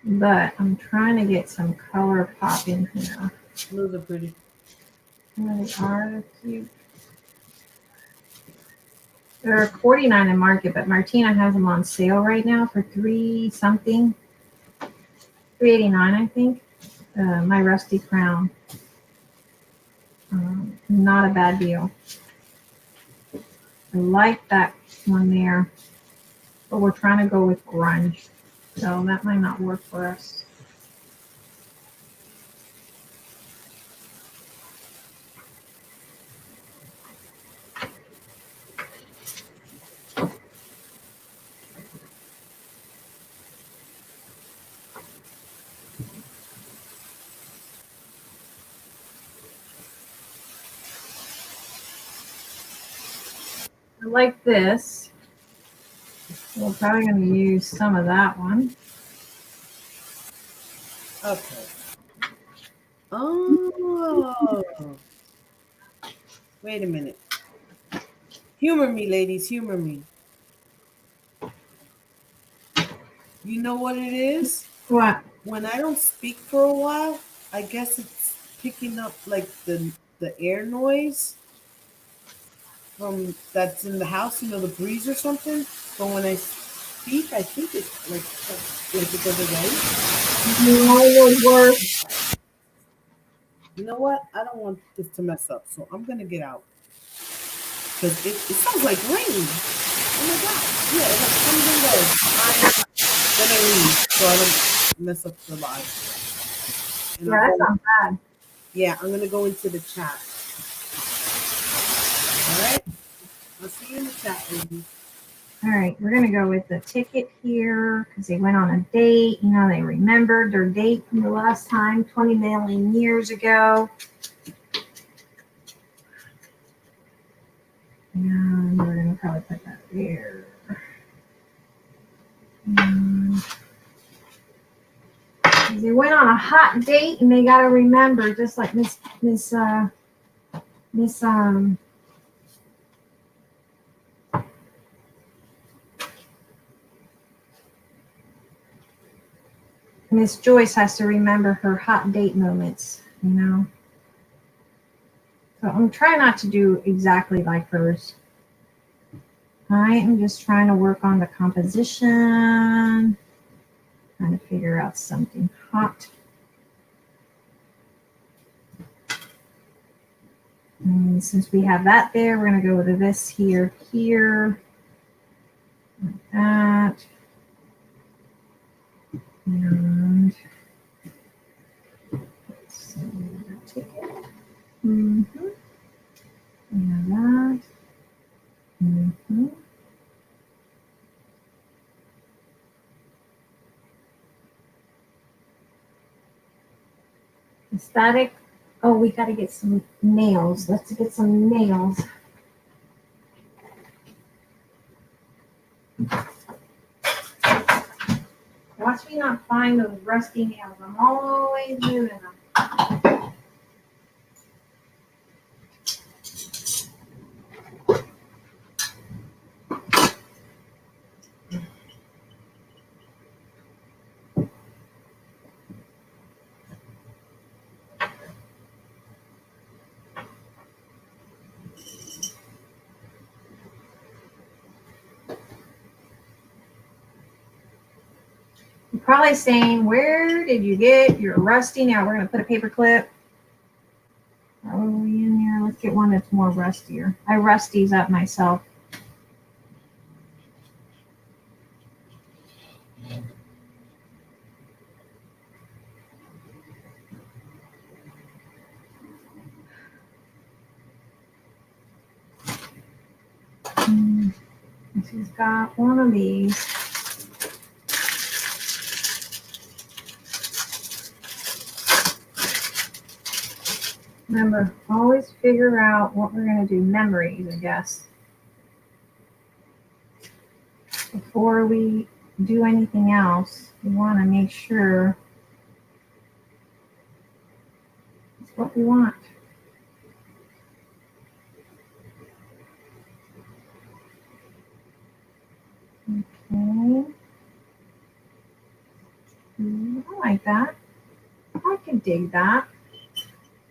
But I'm trying to get some color pop in here. Those are pretty. There they are. They're cute. They're $49 in market, but Martina has them on sale right now for $3 something. $3.89, I think. My rusty crown. Not a bad deal. I like that one there, but we're trying to go with grunge, so that might not work for us. I like this. We're probably going to use some of that one. Okay. Oh. Wait a minute. Humor me, ladies. Humor me. You You know what it is? What? When I don't speak for a while, I guess it's picking up like the air noise from that's in the house, the breeze or something. But when I speak, I think it's like it does it right. No, it would work. You know what? I don't want this to mess up, so I'm gonna get out because it sounds like rain. Oh my god! Yeah, it like comes and goes. I'm gonna leave so I don't mess up the live. And Yeah, that sounds bad. yeah, I'm gonna go into the chat. All right. I'll see you in the chat, ladies. All right, we're gonna go with the ticket here because they went on a date. They remembered their date from the last time, 20 million years ago. And we're gonna probably put that there. They went on a hot date and they gotta remember, just like Miss Miss Joyce has to remember her hot date moments, So I'm trying not to do exactly like hers. I am just trying to work on the composition, trying to figure out something hot. And since we have that there, we're going to go with this here, like that. And let's see the ticket. We have that. Static. Oh, we got to get some nails. Let's get some nails. Watch me not find those rusty nails. I'm always moving them. You're probably saying, where did you get your rusty nail? We're going to put a paper clip. Probably in there. Let's get one that's more rustier. I rust these up myself. She's got one of these. Remember, always figure out what we're going to do. Memories, I guess. Before we do anything else, we want to make sure it's what we want. Okay. I like that. I can dig that.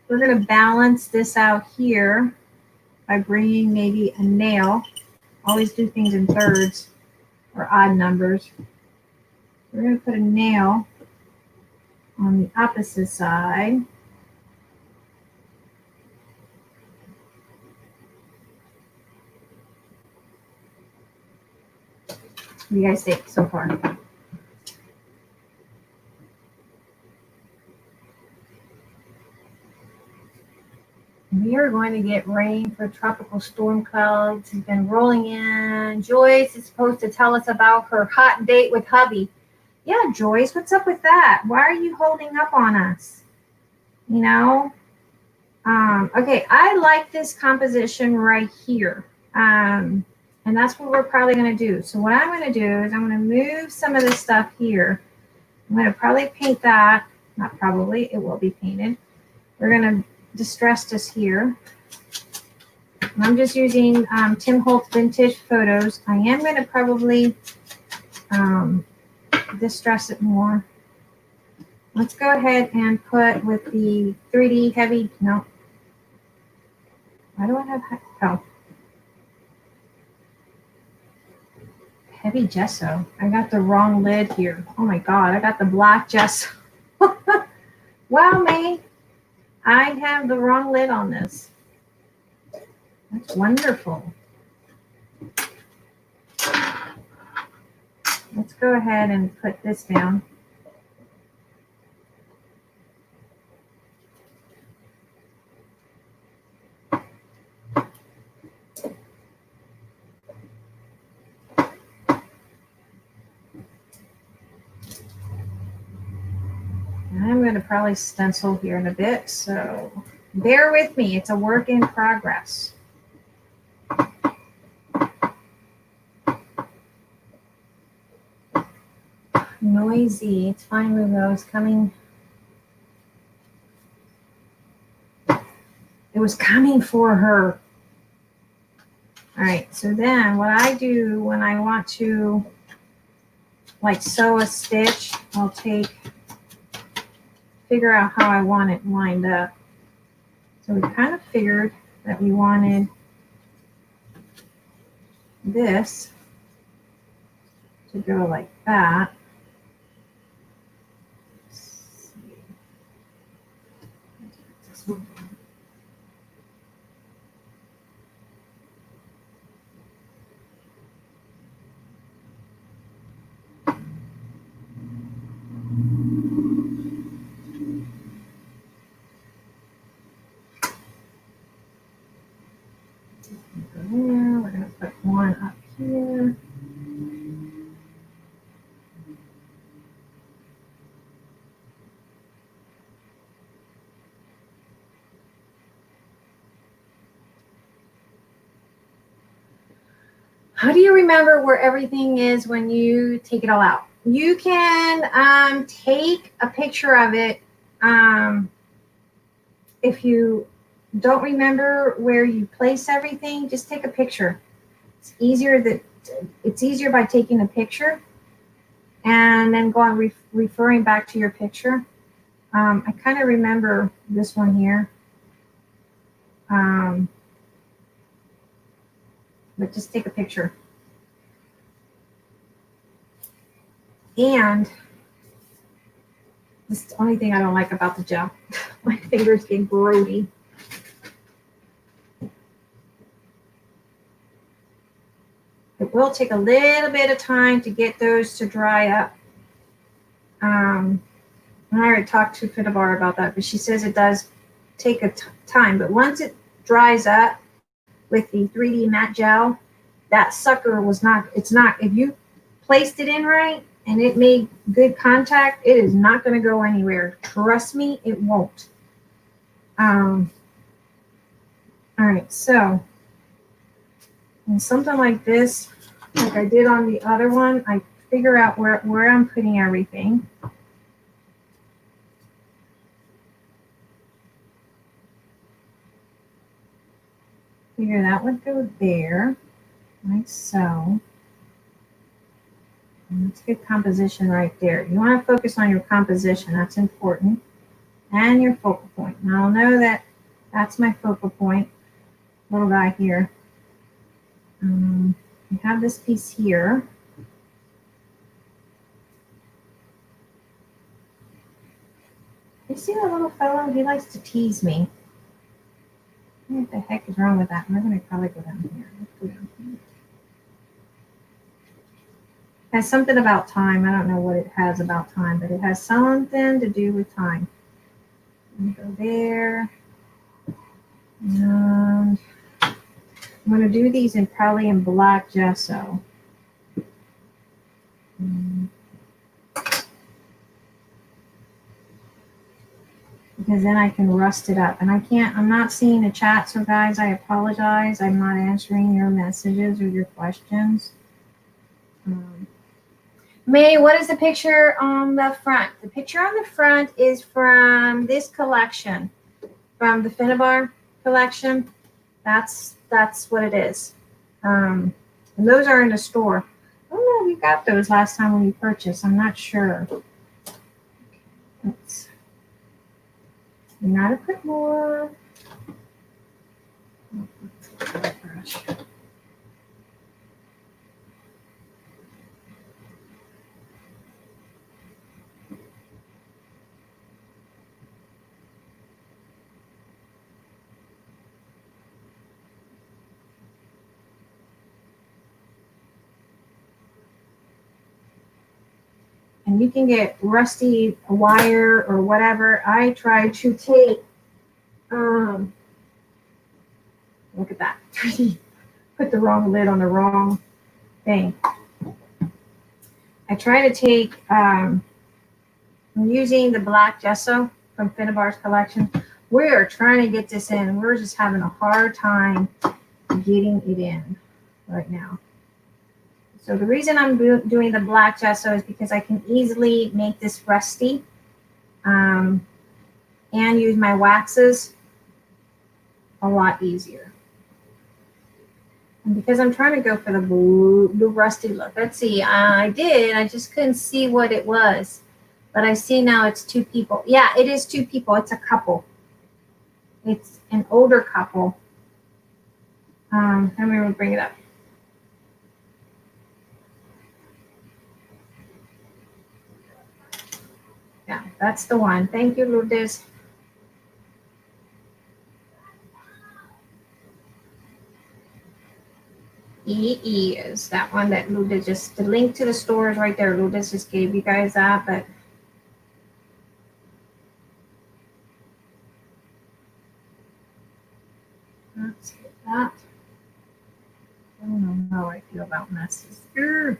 We're going to balance this out here by bringing maybe a nail. Always do things in thirds or odd numbers. We're going to put a nail on the opposite side. What do you guys think so far? We are going to get rain for tropical storm clouds. It's been rolling in. Joyce is supposed to tell us about her hot date with hubby. Yeah, Joyce, what's up with that? Why are you holding up on us? Okay, I like this composition right here. And that's what we're probably going to do. So what I'm going to do is I'm going to move some of this stuff here. I'm going to probably paint that. Not probably, it will be painted. We're going to distress this here. And I'm just using Tim Holtz Vintage Photos. I am going to probably distress it more. Let's go ahead and put with the 3D heavy, no. Why do I have, oh. Heavy gesso. I got the wrong lid here. Oh my God, I got the black gesso. Wow, May. I have the wrong lid on this. That's wonderful. Let's go ahead and put this down. I'm going to probably stencil here in a bit, so bear with me. It's a work in progress. Noisy. It's fine, Lulu. It's coming. It was coming for her. All right, so then what I do when I want to like sew a stitch, I'll figure out how I want it lined up. So we kind of figured that we wanted this to go like that. There, we're going to put one up here. How do you remember where everything is when you take it all out? You can take a picture of it. If you don't remember where you place everything, just take a picture. It's easier by taking a picture and then go on referring back to your picture. I kind of remember this one here. But just take a picture. And this is the only thing I don't like about the gel. My fingers get grody. It will take a little bit of time to get those to dry up. And I already talked to Finnabair about that, but she says it does take a time. But once it dries up with the 3D matte gel, that sucker if you placed it in right and it made good contact, it is not going to go anywhere. Trust me, it won't. All right, so in something like this, like I did on the other one, I figure out where I'm putting everything. Figure that would go there, like so. And that's good composition right there. You want to focus on your composition. That's important. And your focal point. Now I'll know that that's my focal point. Little guy here. You have this piece here. You see that little fellow? He likes to tease me. What the heck is wrong with that? We're going to probably go down here. Let's go down here. It has something about time. I don't know what it has about time, but it has something to do with time. Go there. And I'm going to do these probably in black gesso. Because then I can rust it up. And I'm not seeing the chat, so guys, I apologize. I'm not answering your messages or your questions. May, what is the picture on the front? The picture on the front is from this collection, from the Finnabair collection. That's what it is. And those are in the store. I don't know if we got those last time when we purchased. I'm not sure. Oops. We gotta put more. And you can get rusty wire or whatever. I tried to take, look at that. Put the wrong lid on the wrong thing. I try to take, I'm using the black gesso from Finnabair's collection. We are trying to get this in. We're just having a hard time getting it in right now. So the reason I'm doing the black gesso is because I can easily make this rusty and use my waxes a lot easier. And because I'm trying to go for the blue rusty look. Let's see, I just couldn't see what it was. But I see now it's 2 people. Yeah, it is 2 people. It's a couple. It's an older couple. Let me bring it up. Yeah, that's the one. Thank you, Lourdes. EE is that one that Lourdes just, the link to the store is right there. Lourdes just gave you guys that, but let's get that. I don't know how I feel about messes. Urgh.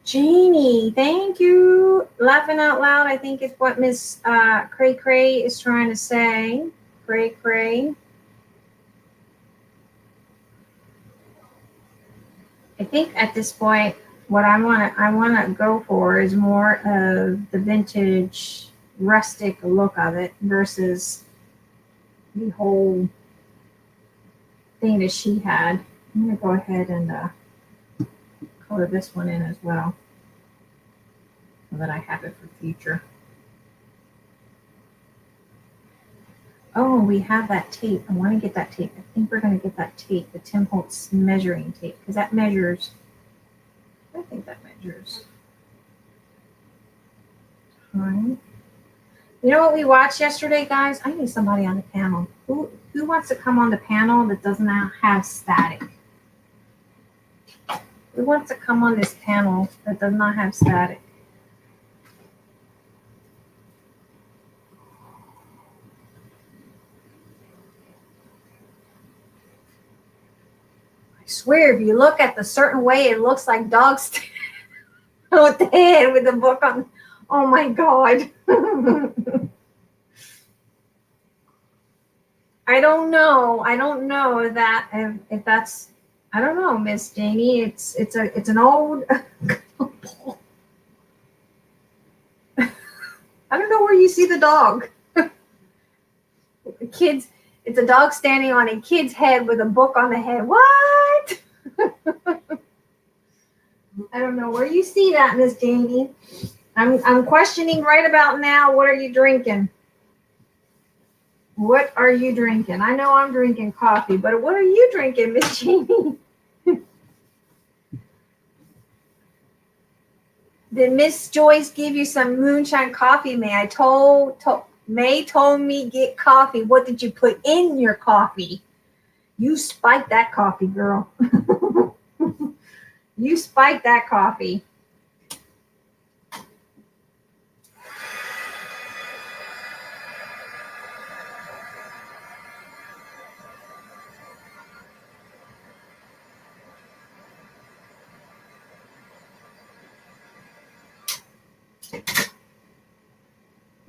Janie, thank you. Laughing out loud, I think is what Miss Cray Cray is trying to say. Cray Cray. I think at this point, what I wanna go for is more of the vintage rustic look of it versus the whole thing that she had. I'm gonna go ahead and color this one in as well, so that I have it for future. Oh, we have that tape. I want to get that tape. I think we're going to get that tape, the Tim Holtz measuring tape, because that measures. I think that measures. Right. You know what we watched yesterday, guys? I need somebody on the panel. Who wants to come on the panel that doesn't have static? Who wants to come on this panel that does not have static? I swear, if you look at the certain way, it looks like dogs with the head with the book on. Oh my God. I don't know. I don't know that if that's. I don't know, Miss Janie. It's an old. I don't know where you see the dog. Kids, it's a dog standing on a kid's head with a book on the head. What? I don't know where you see that, Miss Janie. I'm questioning right about now. What are you drinking? What are you drinking? I know I'm drinking coffee, but what are you drinking, Miss Janie? Did Miss Joyce give you some moonshine coffee? May told me get coffee. What did you put in your coffee? You spiked that coffee, girl. You spiked that coffee.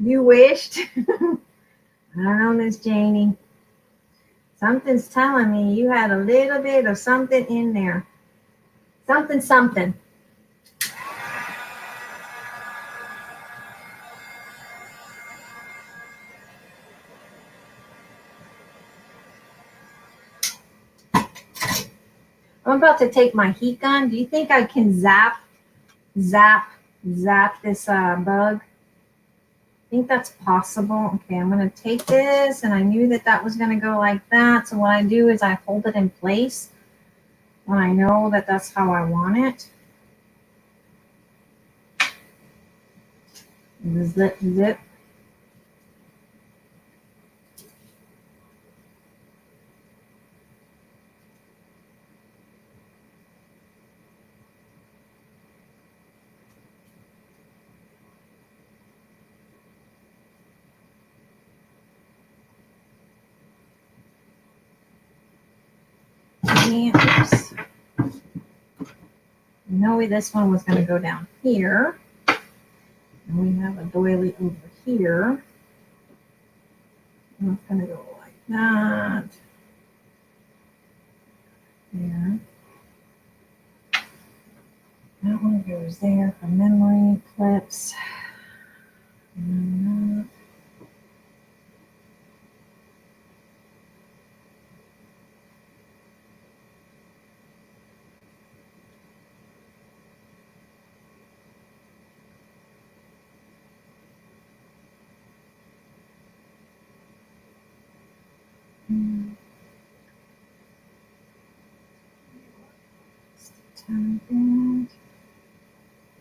You wished. I don't know, Miss Janie. Something's telling me you had a little bit of something in there. Something. I'm about to take my heat gun. Do you think I can zap this bug? I think that's possible. Okay, I'm going to take this, and I knew that was going to go like that. So what I do is I hold it in place when I know that that's how I want it. Zip, zip. Oops. No, this one was going to go down here. And we have a doily over here. And it's going to go like that. There. That one goes there for memory clips. And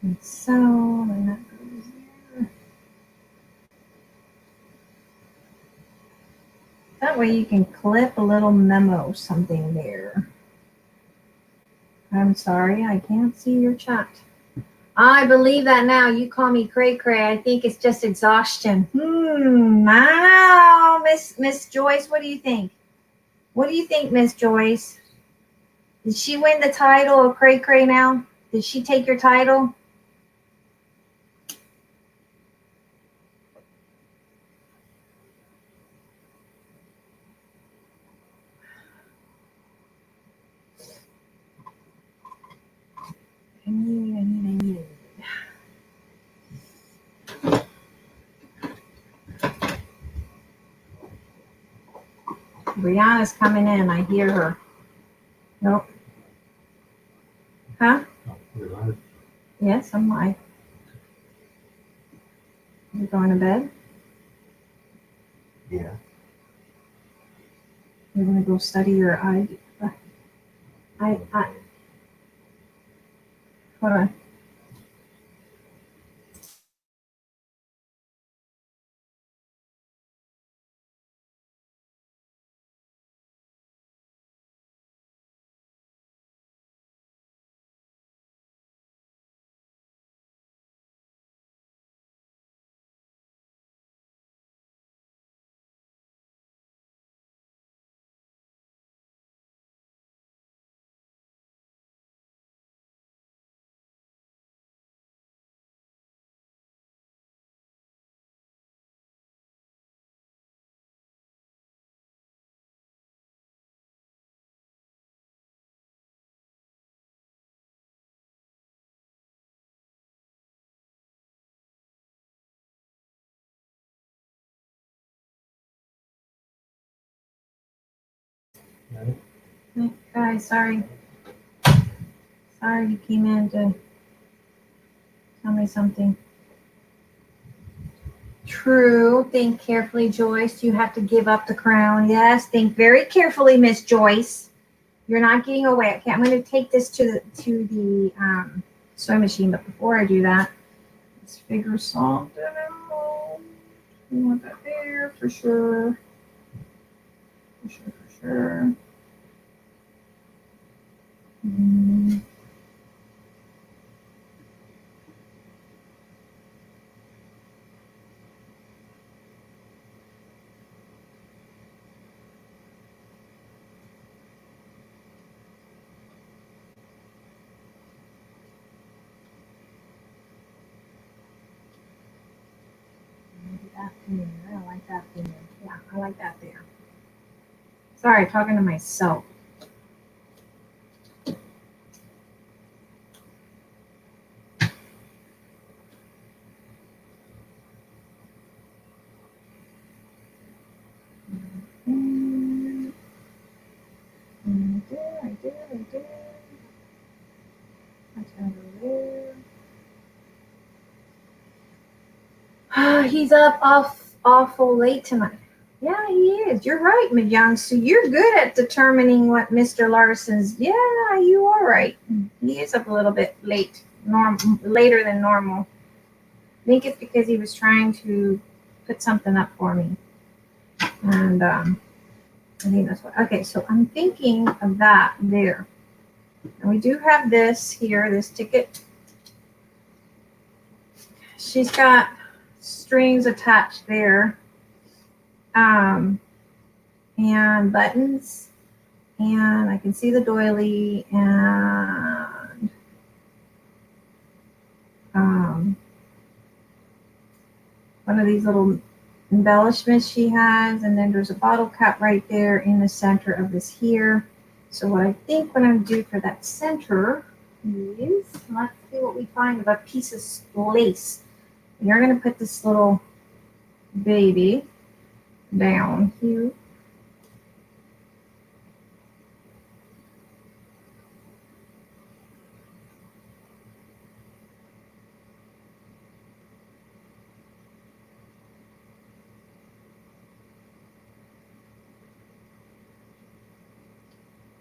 and so, and that goes there. That way you can clip a little memo, something there. I'm sorry, I can't see your chat. I believe that now. You call me cray cray. I think it's just exhaustion. Wow, Miss Joyce, what do you think? What do you think, Miss Joyce? Did she win the title of cray cray now? Did she take your title? I need. Brianna's coming in. I hear her. Nope. Huh? Yes, I'm live. You going to bed? Yeah. You want to go study your hold on. Guys, sorry. Sorry you came in to tell me something. True. Think carefully, Joyce. You have to give up the crown. Yes, think very carefully, Miss Joyce. You're not getting away. Okay, I'm going to take this to the sewing machine, but before I do that, let's figure something out. We want that there for sure. For sure. Maybe that there. I like that there. Yeah, I like that there. Sorry, talking to myself. I did. That's over there. He's up awful late tonight. Yeah, he is. You're right, Mijangsu. You're good at determining what Mr. Larson's. Yeah, you are right. He is up a little bit later than normal. I think it's because he was trying to put something up for me. And I think that's what. Okay, so I'm thinking of that there. And we do have this here, this ticket. She's got strings attached there. And buttons. And I can see the doily and one of these little embellishments she has, and then there's a bottle cap right there in the center of this here. So what I think what I'm gonna do for that center is, let's see what we find of a piece of lace. You're gonna put this little baby down here.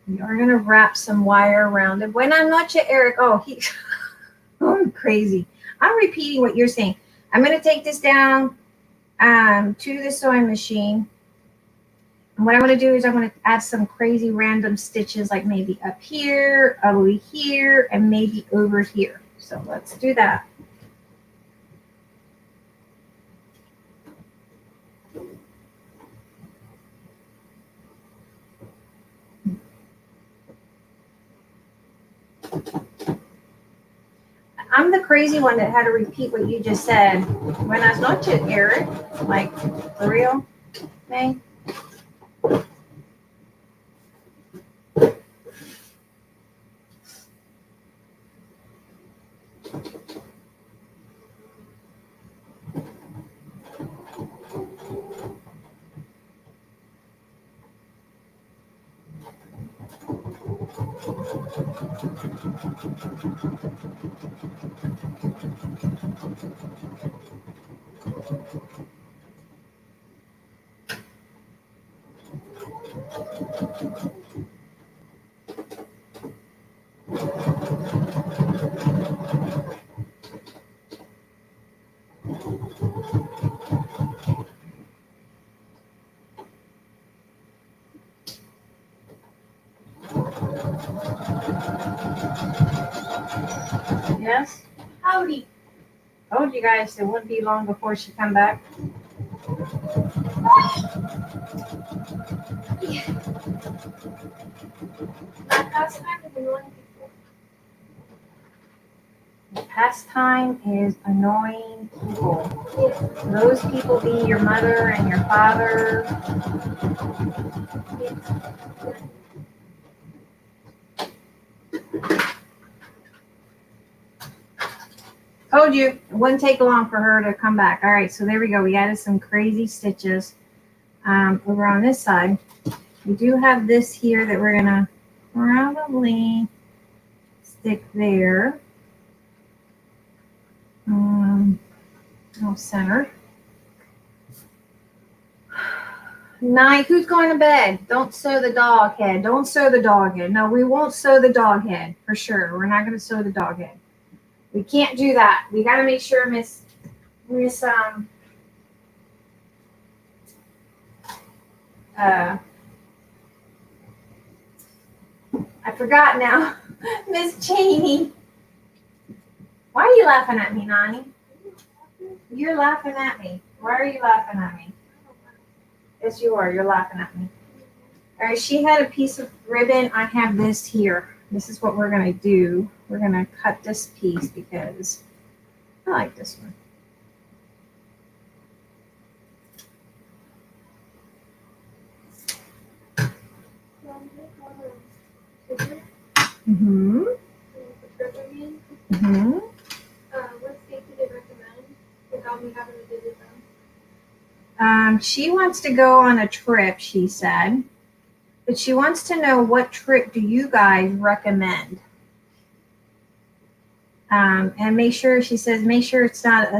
We are going to wrap some wire around it. Buenas noches, Eric. Oh, I'm crazy. I'm repeating what you're saying. I'm going to take this down to the sewing machine. And what I'm going to do is I'm going to add some crazy random stitches, like maybe up here, over here, and maybe over here. So let's do that. I'm the crazy one that had to repeat what you just said. Buenas noches, Eric. Like, for real, May? Yes? Howdy. Told you guys it wouldn't be long before she come back. The pastime is annoying people. Those people be your mother and your father. Told you it wouldn't take long for her to come back. All right, so there we go. We added some crazy stitches over on this side. We do have this here that we're gonna probably stick there. No center. Night. Who's going to bed? Don't sew the dog head. Don't sew the dog head. No, we won't sew the dog head for sure. We're not going to sew the dog head. We can't do that. We got to make sure Miss I forgot now. Miss Cheney. Why are you laughing at me, Nani? You're laughing at me. Why are you laughing at me? Yes, you are. You're laughing at me. All right, she had a piece of ribbon. I have this here. This is what we're going to do. We're going to cut this piece because I like this one. Mm-hmm. Mm-hmm. What state do they recommend without me having to visit them? She wants to go on a trip, she said. But she wants to know, what trip do you guys recommend? And make sure, she says, make sure it's not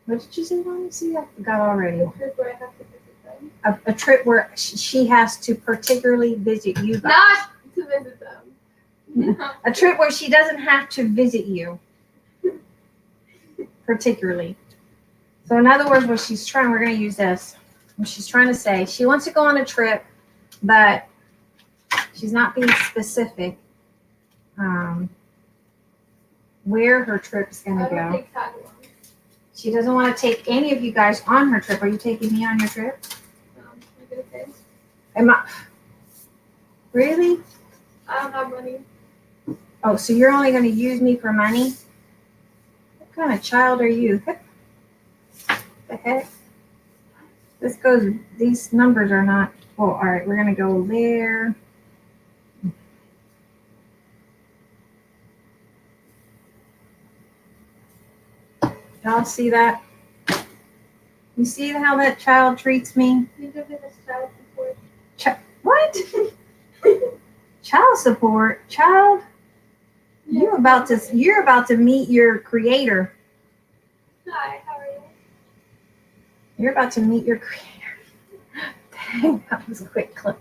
what did you say, Mom? See, I forgot already. A trip where I have to visit them. A trip where she has to particularly visit you guys. Not to visit them. No. A trip where she doesn't have to visit you particularly. So in other words, what she's trying, we're going to use this. What she's trying to say, she wants to go on a trip, but she's not being specific where her trip is going to I don't go. take Taiwan. She doesn't want to take any of you guys on her trip. Are you taking me on your trip? I get it. Am I? Really? I don't have money. Oh, so you're only going to use me for money? What kind of child are you? The heck? This goes, these numbers are not, well, all right, we're going to go there. Y'all see that? You see how that child treats me? Think of it as child support. What? Child support? Child? You're about to meet your creator. Hi, how are you? You're about to meet your creator. Dang, that was a quick clip.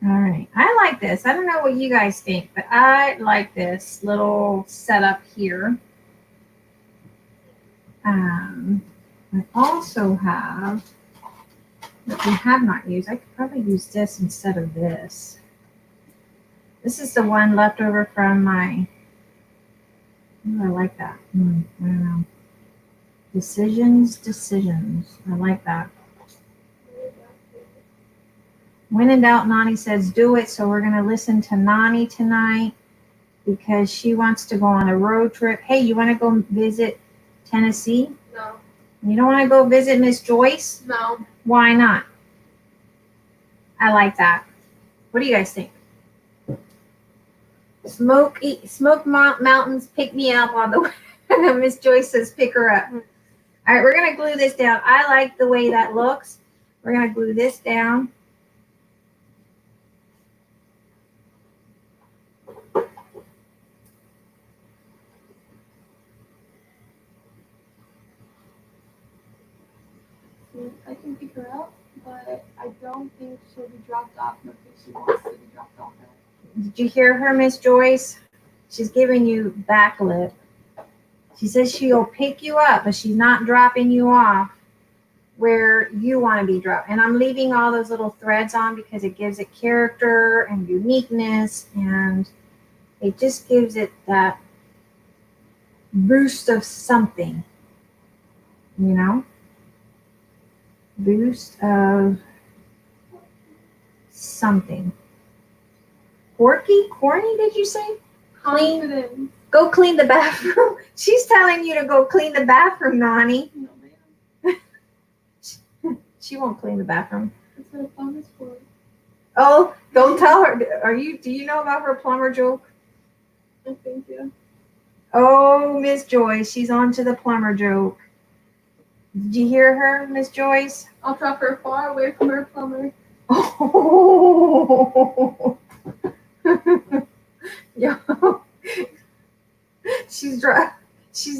All right. I like this. I don't know what you guys think, but I like this little setup here. I also have, that we have not used, I could probably use this instead of this. This is the one left over from my, oh, I like that. I don't know. Decisions. I like that. When in doubt, Nani says do it. So we're going to listen to Nani tonight because she wants to go on a road trip. Hey, you want to go visit Tennessee? No. You don't want to go visit Miss Joyce? No. Why not? I like that. What do you guys think? Smoke Mountains, pick me up on the way. Miss Joyce says pick her up. All right, we're going to glue this down. I like the way that looks. We're going to glue this down. I can pick her up, but I don't think she'll be dropped off until she wants to be dropped off. Did you hear her, Miss Joyce? She's giving you back lip. She says she'll pick you up, but she's not dropping you off where you want to be dropped. And I'm leaving all those little threads on because it gives it character and uniqueness, and it just gives it that boost of something, you know? Boost of something. Corny, did you say? Clean. Confidence. Go clean the bathroom. She's telling you to go clean the bathroom, Nani. No, ma'am. She won't clean the bathroom. That's what a phone is for. Oh, don't tell her. Do you know about her plumber joke? I think you. Oh, Miss Joyce, she's on to the plumber joke. Did you hear her, Miss Joyce? I'll drop her far away from her plumber. Oh. Yo. She's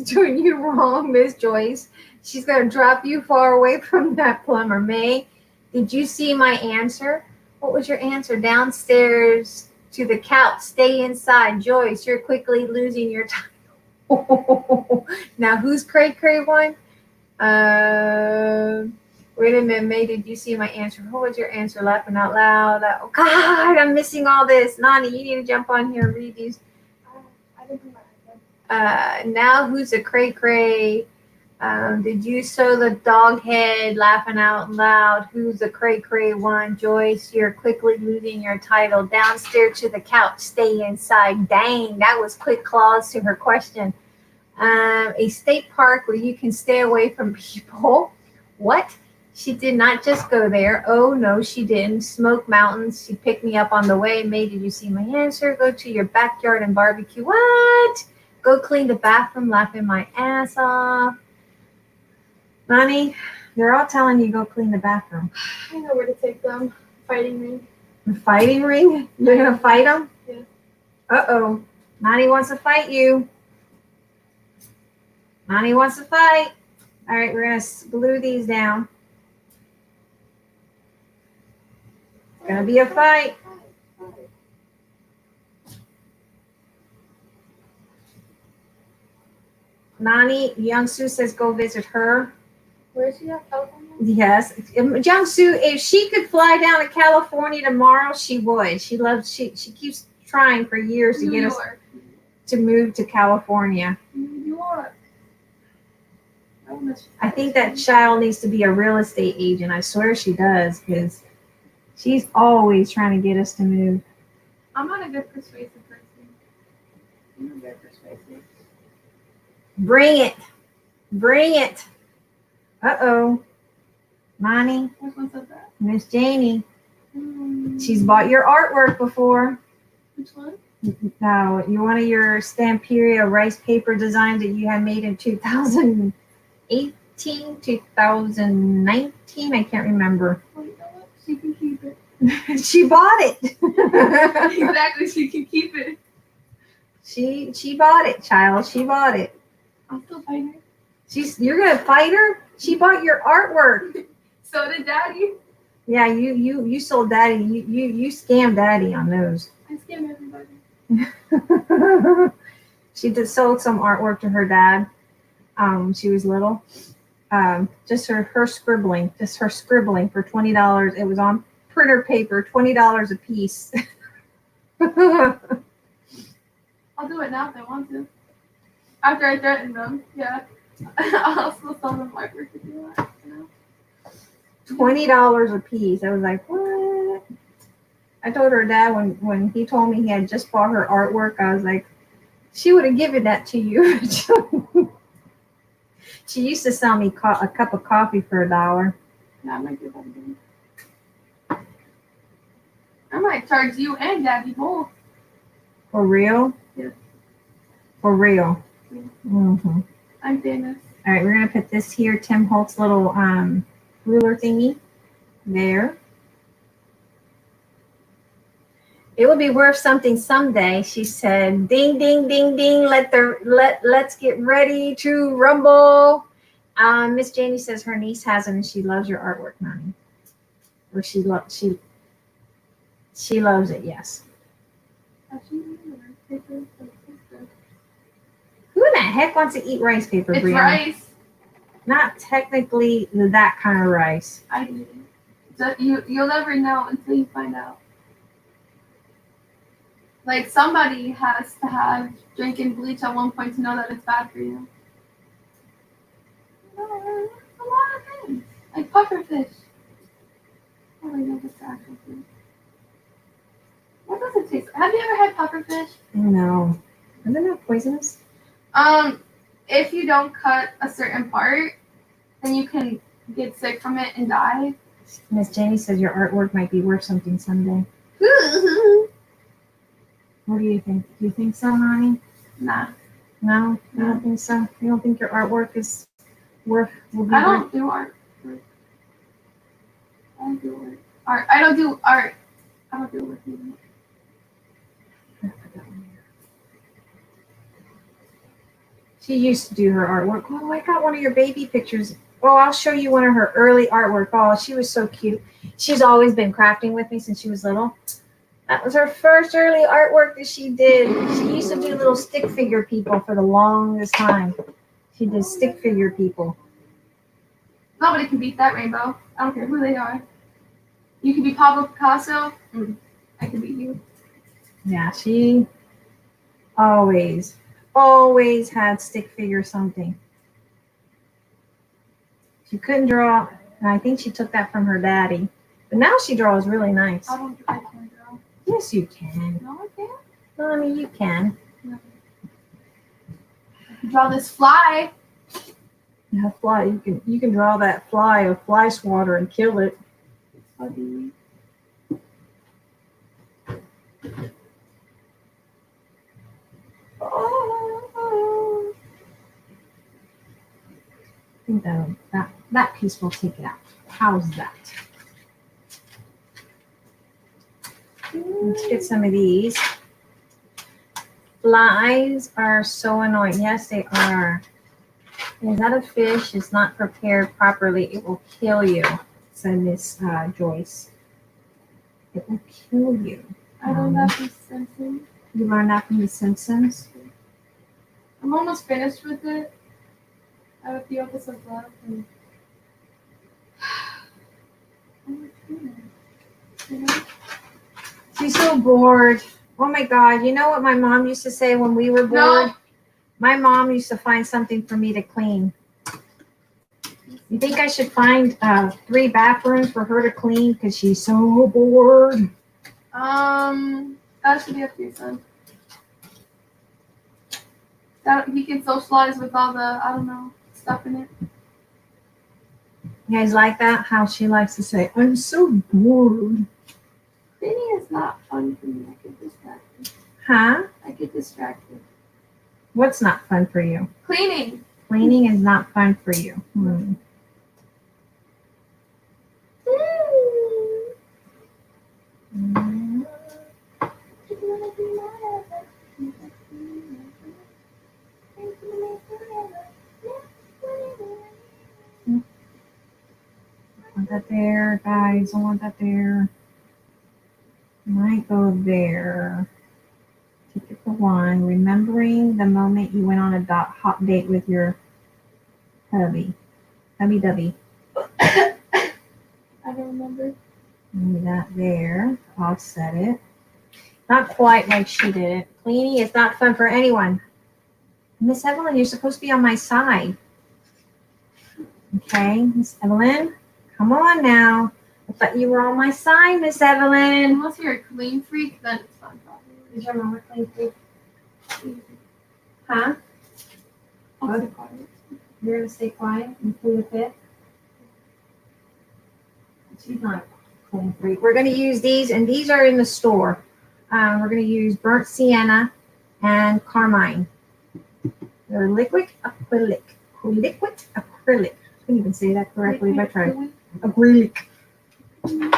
doing you wrong, Miss Joyce. She's gonna drop you far away from that plumber. May, did you see my answer? What was your answer? Downstairs to the couch. Stay inside. Joyce, you're quickly losing your time. Now who's Cray one? Wait a minute, May, did you see my answer? What was your answer? Laughing out loud. Oh God, I'm missing all this. Nani, you need to jump on here and read these. I didn't do my answer. Now who's a cray? Did you sew the dog head? Laughing out loud. Who's a cray one? Joyce, you're quickly losing your title. Downstairs to the couch. Stay inside. Dang, that was quick claws to her question. A state park where you can stay away from people. What? She did not just go there. Oh, no, she didn't. Smoke Mountains. She picked me up on the way. May, did you see my answer? Go to your backyard and barbecue. What? Go clean the bathroom, laughing my ass off. Honey, they're all telling you go clean the bathroom. I know where to take them. Fighting ring. The fighting ring? You're going to fight them? Yeah. Uh-oh. Nani wants to fight you. Nani wants to fight. All right, we're going to glue these down. Gonna be a fight. Nani, Youngsu says go visit her. Where is she at? California? Yes. Youngsu, if she could fly down to California tomorrow, she would. She keeps trying for years to New get us York. to move to California. New York. I think that child needs to be a real estate agent. I swear she does, because she's always trying to get us to move. I'm not a good persuasive person. I'm not very persuasive. Bring it. Bring it. Uh-oh. Nani, Which one said that? Miss Janie. She's bought your artwork before. Which one? No, one of your Stamperia rice paper designs that you had made in 2018, 2019. I can't remember. Well, you know what? She can keep it. She bought it. Exactly, she can keep it. She bought it, child. She bought it. I'm still fighting her. You're gonna fight her? She bought your artwork. So did Daddy. Yeah, you sold Daddy. You scammed Daddy on those. I scam everybody. She did sold some artwork to her dad. She was little. Just her scribbling for $20. It was on printer paper, $20 a piece. I'll do it now if I want to. After I threaten them, yeah. I'll still sell them artwork if you want, you know? $20 a piece. I was like, what? I told her dad when he told me he had just bought her artwork, I was like, she would have given that to you. She used to sell me a cup of coffee for $1. Yeah, I might do that again. I might charge you and Daddy both. For real? Yeah. For real. Yeah. Mm-hmm. I'm famous. All right, we're gonna put this here, Tim Holt's little ruler thingy there. It will be worth something someday, she said. Ding, ding, ding, ding. Let's get ready to rumble. Miss Janie says her niece has it and she loves your artwork, Nani. Or she loves it, yes. Who in the heck wants to eat rice paper, It's Brianna? rice. Not technically that kind of rice. I do. You'll never know until you find out. Like, somebody has to have drinking bleach at one point to know that it's bad for you. A lot of things. Like pufferfish. Oh, I know that's the actual food. What does it taste? Have you ever had pufferfish? No. Isn't that poisonous? If you don't cut a certain part, then you can get sick from it and die. Miss Janie says your artwork might be worth something someday. What do you think? Do you think so, honey? Nah. No? You don't think so? You don't think your artwork is will be I don't do art. I don't do art. I don't do art. I don't do work either. She used to do her artwork. Oh, I got one of your baby pictures. Oh, I'll show you one of her early artwork. Oh, she was so cute. She's always been crafting with me since she was little. That was her first early artwork that she did. She used to do little stick figure people for the longest time. She did stick figure people. Nobody can beat that, Rainbow. I don't care who they are. You can be Pablo Picasso. I can beat you. Yeah, she always had stick figure something. She couldn't draw, and I think she took that from her daddy. But now she draws really nice. I can't draw. Yes, you can. No, I can't. Mommy, you can. I can draw this fly. A fly. You can draw that fly of fly swatter and kill it. Funny. Oh. I think that piece will take it out. How's that? Let's get some of these. Flies are so annoying. Yes, they are. Is that a fish? It's not prepared properly. It will kill you, said Miss Joyce. It will kill you. I learned that from Simpsons. You learned that from The Simpsons? I'm almost finished with it. I have a few episodes left. And... you know? She's so bored. Oh my God. You know what my mom used to say when we were bored? No. My mom used to find something for me to clean. You think I should find 3 bathrooms for her to clean because she's so bored? That should be up to your son. That he can socialize with all the, I don't know, stuff in it. You guys like that? How she likes to say, I'm so bored. Cleaning is not fun for me. I get distracted. Huh? I get distracted. What's not fun for you? Cleaning. Cleaning is not fun for you. I want that there, guys. I want that there. Might go there. Take it for 1. Remembering the moment you went on a hot date with your hubby. Hubby-dubby. I don't remember. Maybe that there. Offset it. Not quite like she did it. Cleaning is not fun for anyone. Miss Evelyn, you're supposed to be on my side. Okay, Miss Evelyn, come on now. I thought you were on my side, Miss Evelyn. Unless you're a clean freak, then it's fun probably. Is your mama clean freak? Huh? I'll stay quiet. You're gonna stay quiet and play with it? She's not a clean freak. We're gonna use these, and these are in the store. We're gonna use burnt sienna and carmine. They're liquid acrylic. Liquid acrylic. I couldn't even say that correctly if I tried. Acrylic. No.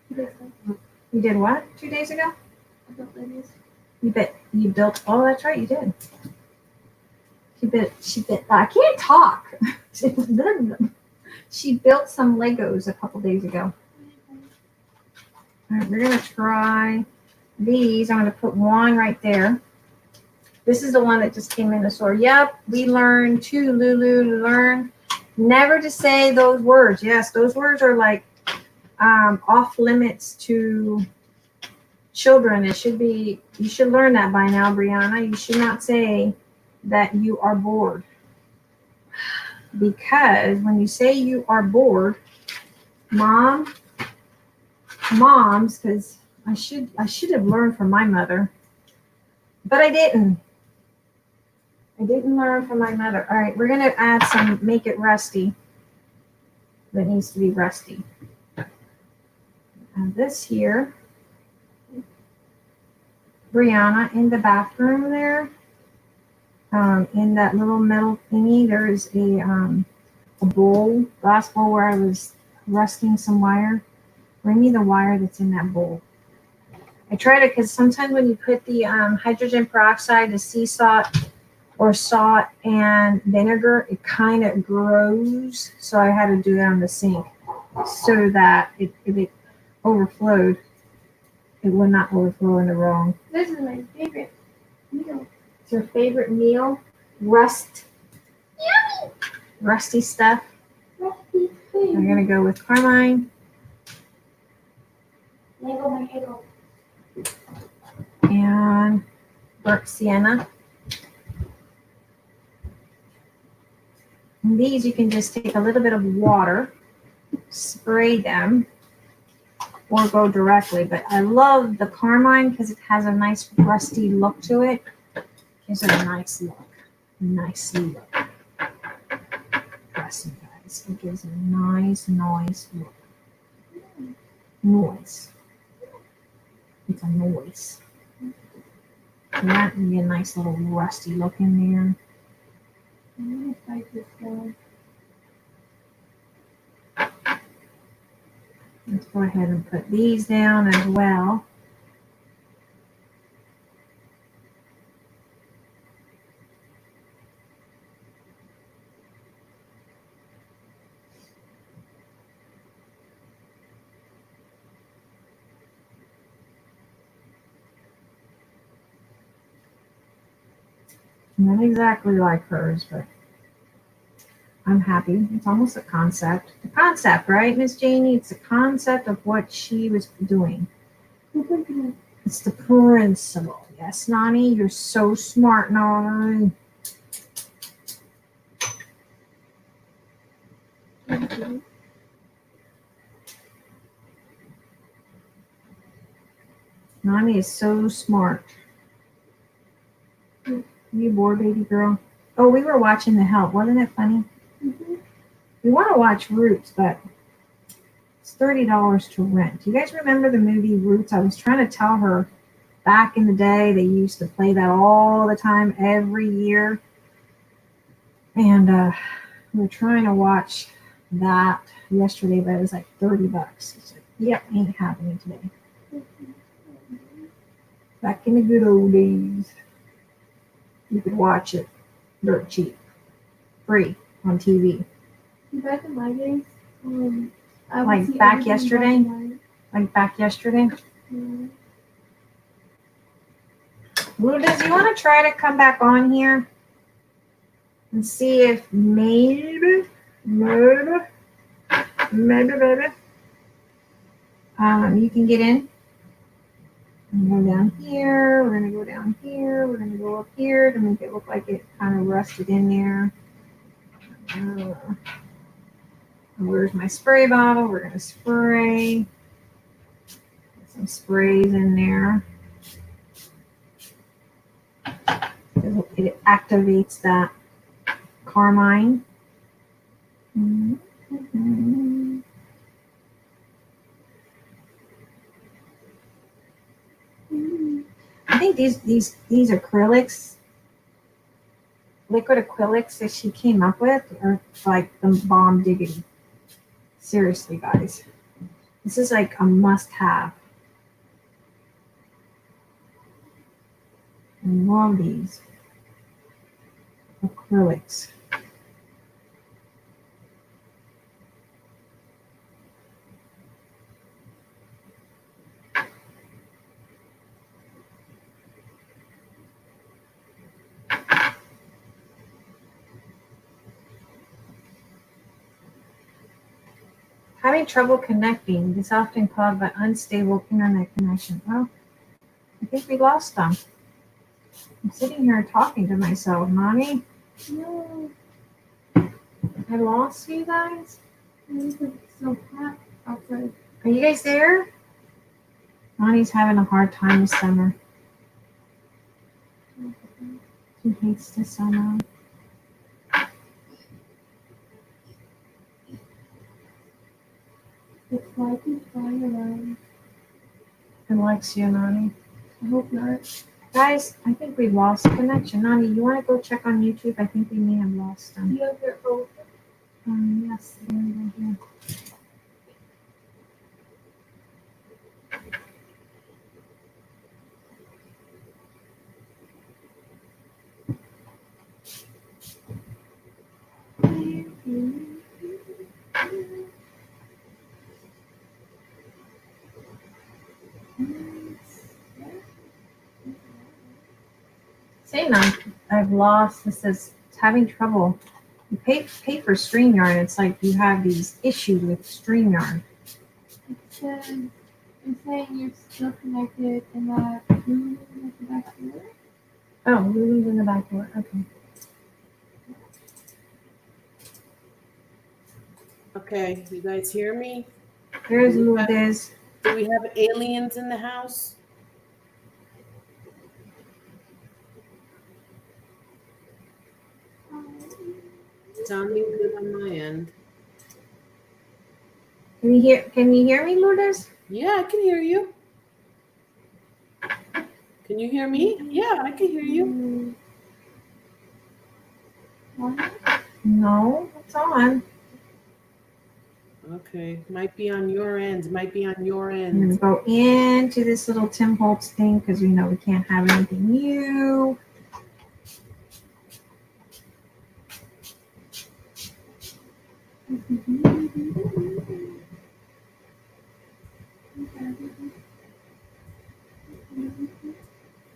2 days ago. You did what? 2 days ago? I built ladies. You built. Oh, that's right, you did. She built. I can't talk. She built some Legos a couple days ago. All right, we're gonna try these. I'm gonna put 1 right there. This is the one that just came in the store. Yep, we learned too, Lulu. Learn never to say those words. Yes, those words are like off limits to children. It should be. You should learn that by now, Brianna. You should not say that you are bored, because when you say you are bored, moms, because I should have learned from my mother, but I didn't. I didn't learn from my mother. All right, we're gonna add some, make it rusty. That needs to be rusty. And this here, Brianna, in the bathroom there, in that little metal thingy, there's a bowl, glass bowl where I was rusting some wire. Bring me the wire that's in that bowl. I try to, because sometimes when you put the hydrogen peroxide, the sea salt, or salt and vinegar, it kind of grows. So I had to do that on the sink so that if it overflowed, it would not overflow in the wrong. This is my favorite meal. It's your favorite meal? Rust. Yummy! Rusty stuff. Rusty I'm food. gonna go with carmine Lego. and burnt sienna. And these you can just take a little bit of water, spray them, or go directly. But I love the carmine because it has a nice rusty look to it. Gives it a nice look. Nice look. Trust me, guys. It gives it a nice look. Noise. It's a noise. Yeah, and get a nice little rusty look in there. I'm gonna fight this guy. Let's go ahead and put these down as well. Not exactly like hers, but I'm happy. It's almost a concept. The concept, right, Miss Janie? It's a concept of what she was doing. It's the principle. Yes, Nani, you're so smart, Nani. Nani is so smart. You bored, baby girl? Oh, we were watching The Help. Wasn't it funny? Mhm. We want to watch Roots, but it's $30 to rent. Do you guys remember the movie Roots? I was trying to tell her back in the day they used to play that all the time, every year. And we were trying to watch that yesterday, but it was like $30. It's like, yep, ain't happening today. Back in the good old days, you could watch it dirt cheap, free on TV. Back in my days, I would Like see back everything yesterday? black and white. Like back yesterday. Yeah. Lourdes, you want to try to come back on here and see if maybe, you can get in? And go down here. We're gonna go down here. We're gonna go up here to make it look like it kind of rusted in there. Where's my spray bottle? We're gonna spray. Put some sprays in there. It activates that carmine. Mm-hmm. I think these acrylics, liquid acrylics that she came up with are like the bomb diggity. Seriously, guys. This is like a must-have. I love these acrylics. Having trouble connecting is often caused by unstable internet connection. Well, I think we lost them. I'm sitting here talking to myself, Mommy. No, I lost you guys. it's so hot outside. Are you guys there? Monty's having a hard time this summer. She hates the summer. It's like he's flying around. And likes you, Nani. I hope not. Guys, I think we've lost connection. Nani, you want to go check on YouTube? I think we may have lost them. You have your own. Yes, there we go here. Say no. I've lost. This is having trouble. You pay for StreamYard. It's like you have these issues with StreamYard. It says, I'm saying you're still connected in that room at the back door. Oh, Lulu's in the back door. Okay. Okay, you guys hear me? There's Lourdes. Do we have aliens in the house? Sounding good on my end. Can you hear me, Lourdes? Yeah, I can hear you. Can you hear me? Yeah, I can hear you. No, it's on. Okay, might be on your end. Might be on your I'm gonna end. go into this little Tim Holtz thing because we know we can't have anything new.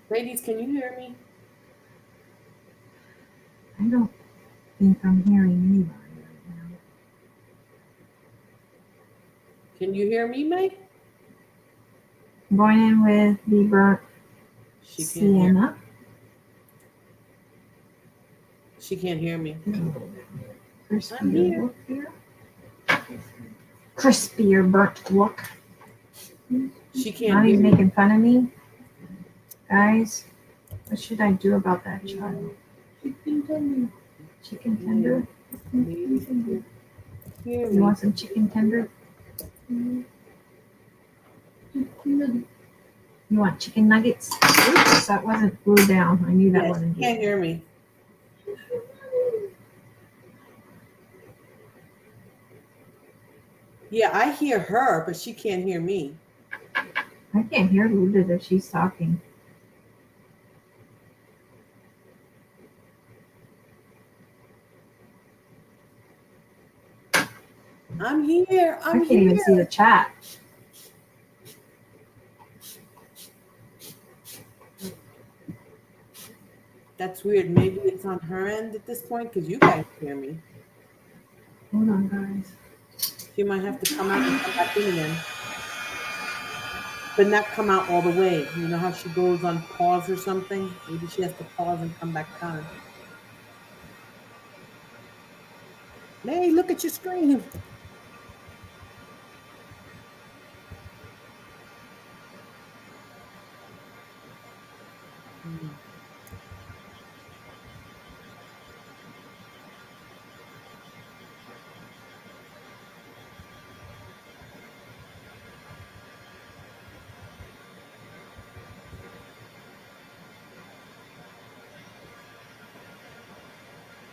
Ladies, can you hear me? I don't think I'm hearing anybody right now. Can you hear me, May? I'm going in with the burnt She can't hear. sienna. She can't hear me. Crispier I'm here. look here. Crispier burnt look. She can't Now hear he's me. making fun of me. Guys, what should I do about that child? Chicken tender. Chicken tender? Ladies can't hear You me. want some chicken tender? You want chicken nuggets? Oops, that wasn't glued down. I knew that Yes, wasn't she can't glued. hear me. Yeah, I hear her, but she can't hear me. I can't hear Luda if she's talking. I'm here. I I'm can't even see here. the chat. That's weird. Maybe it's on her end at this point because you guys hear me. Hold on, guys. She might have to come out and come back in again. But not come out all the way. You know how she goes on pause or something? Maybe she has to pause and come back on. Hey, look at your screen. Hmm.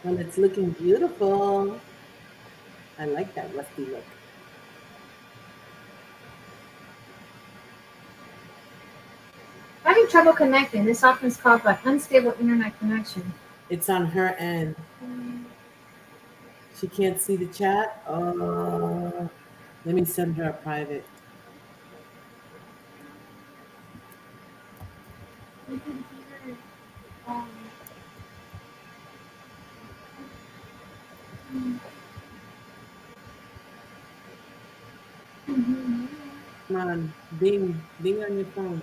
Well, it's looking beautiful. I like that rusty look. Having trouble connecting. This often is caused by unstable internet connection. It's on her end. She can't see the chat. Let me send her a private. Come on, ding, ding on your phone.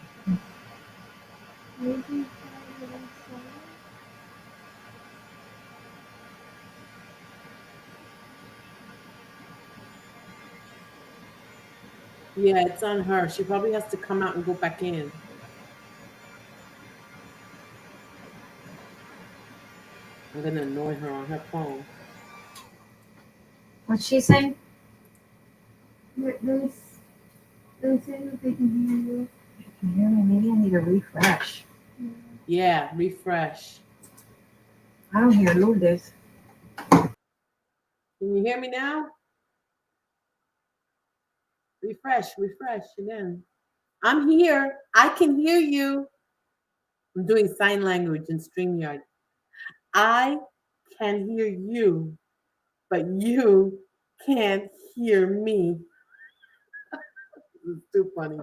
Yeah, it's on her. She probably has to come out and go back in. I'm gonna annoy her on her phone. What's she saying? They say that they can hear you. Can you hear me? Maybe I need to refresh. Yeah, refresh. I don't hear Lourdes. Can you hear me now? Refresh again. I'm here. I can hear you. I'm doing sign language in StreamYard. I can hear you, but you can't hear me. This is too funny.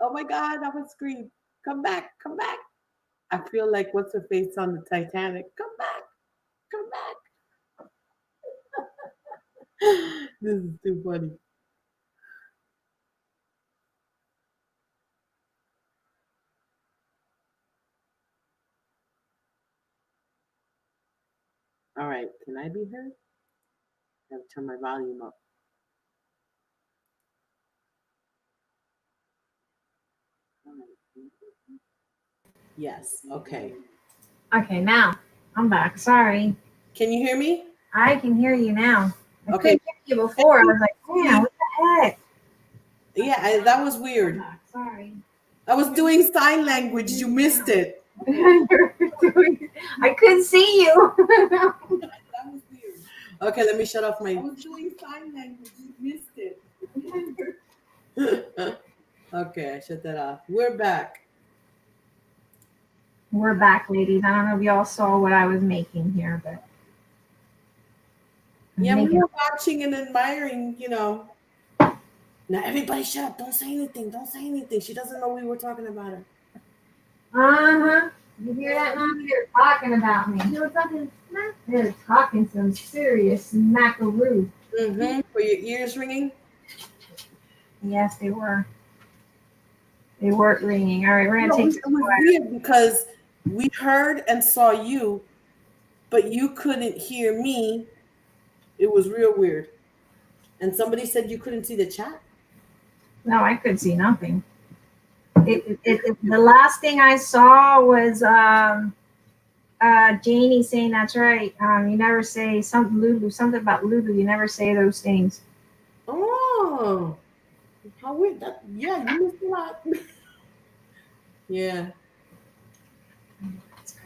Oh my God, I would scream. Come back, come back. I feel like what's her face on the Titanic? Come back, come back. This is too funny. All right. Can I be heard? I have to turn my volume up. All right. Yes. Okay. Okay, now I'm back. Sorry. Can you hear me? I can hear you now. I Okay. couldn't hear you before. I was like, man, what the heck? Yeah, that was I'm weird. back. Sorry. I was doing sign language. You missed it. I couldn't see you. That was weird. Okay, let me shut off my. I was doing sign language. You missed it. Okay, I shut that off. We're back. We're back, ladies. I don't know if y'all saw what I was making here, but Yeah, we were watching and admiring, Now everybody shut up. Don't say anything. Don't say anything. She doesn't know we were talking about her. Uh-huh. You hear that, Mom? They're talking about me. They're talking some serious smackaroo. Mm-hmm. Were your ears ringing? Yes, they were. They weren't ringing. All right, we're No, gonna it take. was weird because we heard and saw you, but you couldn't hear me. It was real weird. And somebody said you couldn't see the chat. No, I could see nothing. The last thing I saw was Janie saying that's right. You never say something Lulu, something about Lulu. You never say those things. Oh, how weird! Yeah, you missed a lot. Yeah,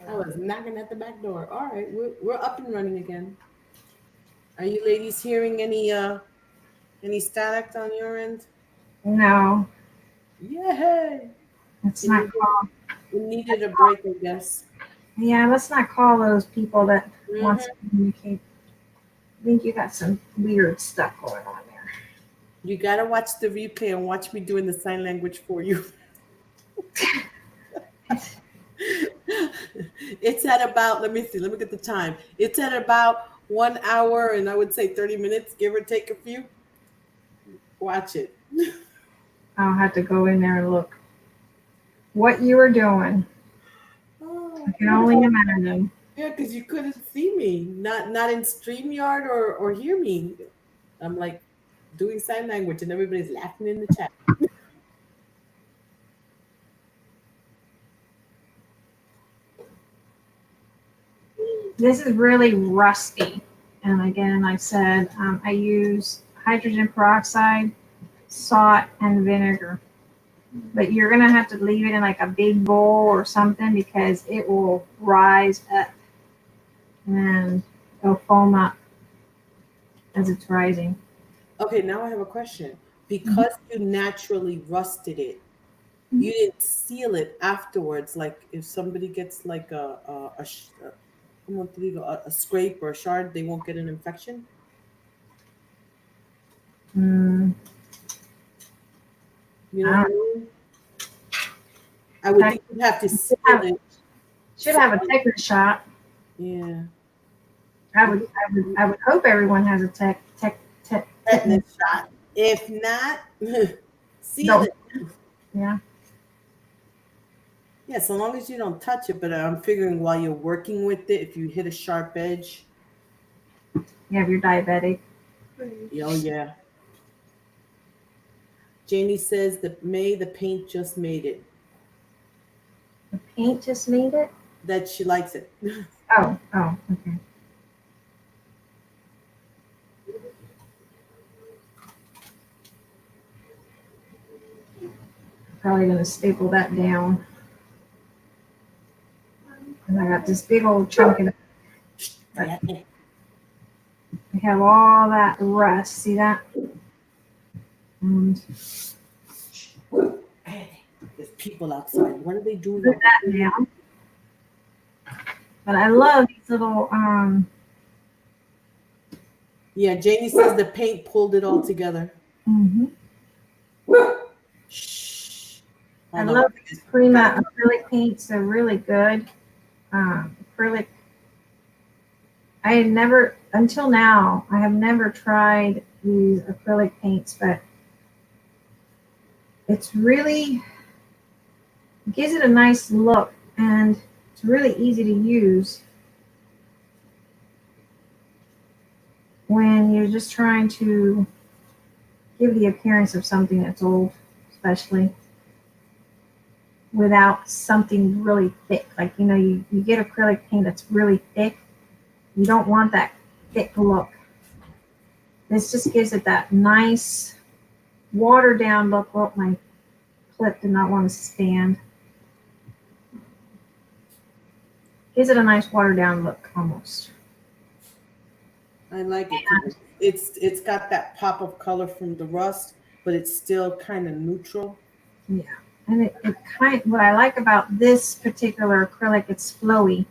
I was knocking at the back door. All right, we're up and running again. Are you ladies hearing any static on your end? No, Yay! it's It not needed, called. it needed a break, I guess. Yeah, let's not call those people that want Mhm. to communicate. I think you got some weird stuff going on there. You gotta watch the replay and watch me doing the sign language for you. It's at about, let me see, let me get the time. It's at about 1 hour and I would say 30 minutes, give or take a few. Watch it. I'll have to go in there and look what you were doing. I can only imagine. Yeah, because you couldn't see me, not in StreamYard or hear me. I'm like doing sign language and everybody's laughing in the chat. This is really rusty. And again, I said I use hydrogen peroxide, salt, and vinegar. But you're going to have to leave it in like a big bowl or something because it will rise up and it'll foam up as it's rising. Okay, now I have a question. Because you naturally rusted it, you didn't seal it afterwards. Like if somebody gets like a scrape or a shard, they won't get an infection. Mm, You know what I mean? I would think you'd have to seal it. should have a tetanus shot. Yeah. I would hope everyone has a Tetanus shot. If not, seal No. it. Yeah. Yeah, so long as you don't touch it. But I'm figuring while you're working with it, if you hit a sharp edge. Yeah, if you're diabetic. Oh yeah. Janie says that the paint just made it. The paint just made it? That she likes it. Oh, okay. Probably gonna staple that down. And I got this big old chunk of it. I have all that rust. See that? And Hey, there's people outside. What are they doing? put that down. But I love these little Yeah, Janie says the paint pulled it all together. Shh. I love these Prima acrylic paints. They're really good. Acrylic. I had never, until now, I have never tried these acrylic paints, but it's really, it gives it a nice look and it's really easy to use. when you're just trying to give the appearance of something that's old, especially without something really thick. Like, you get acrylic paint that's really thick. You don't want that thick look. This just gives it that nice watered down look. Oh, my clip did not want to stand. Gives it a nice watered down look almost. I like it. 'Cause it's got that pop of color from the rust, but it's still kind of neutral. Yeah. And what I like about this particular acrylic, it's flowy,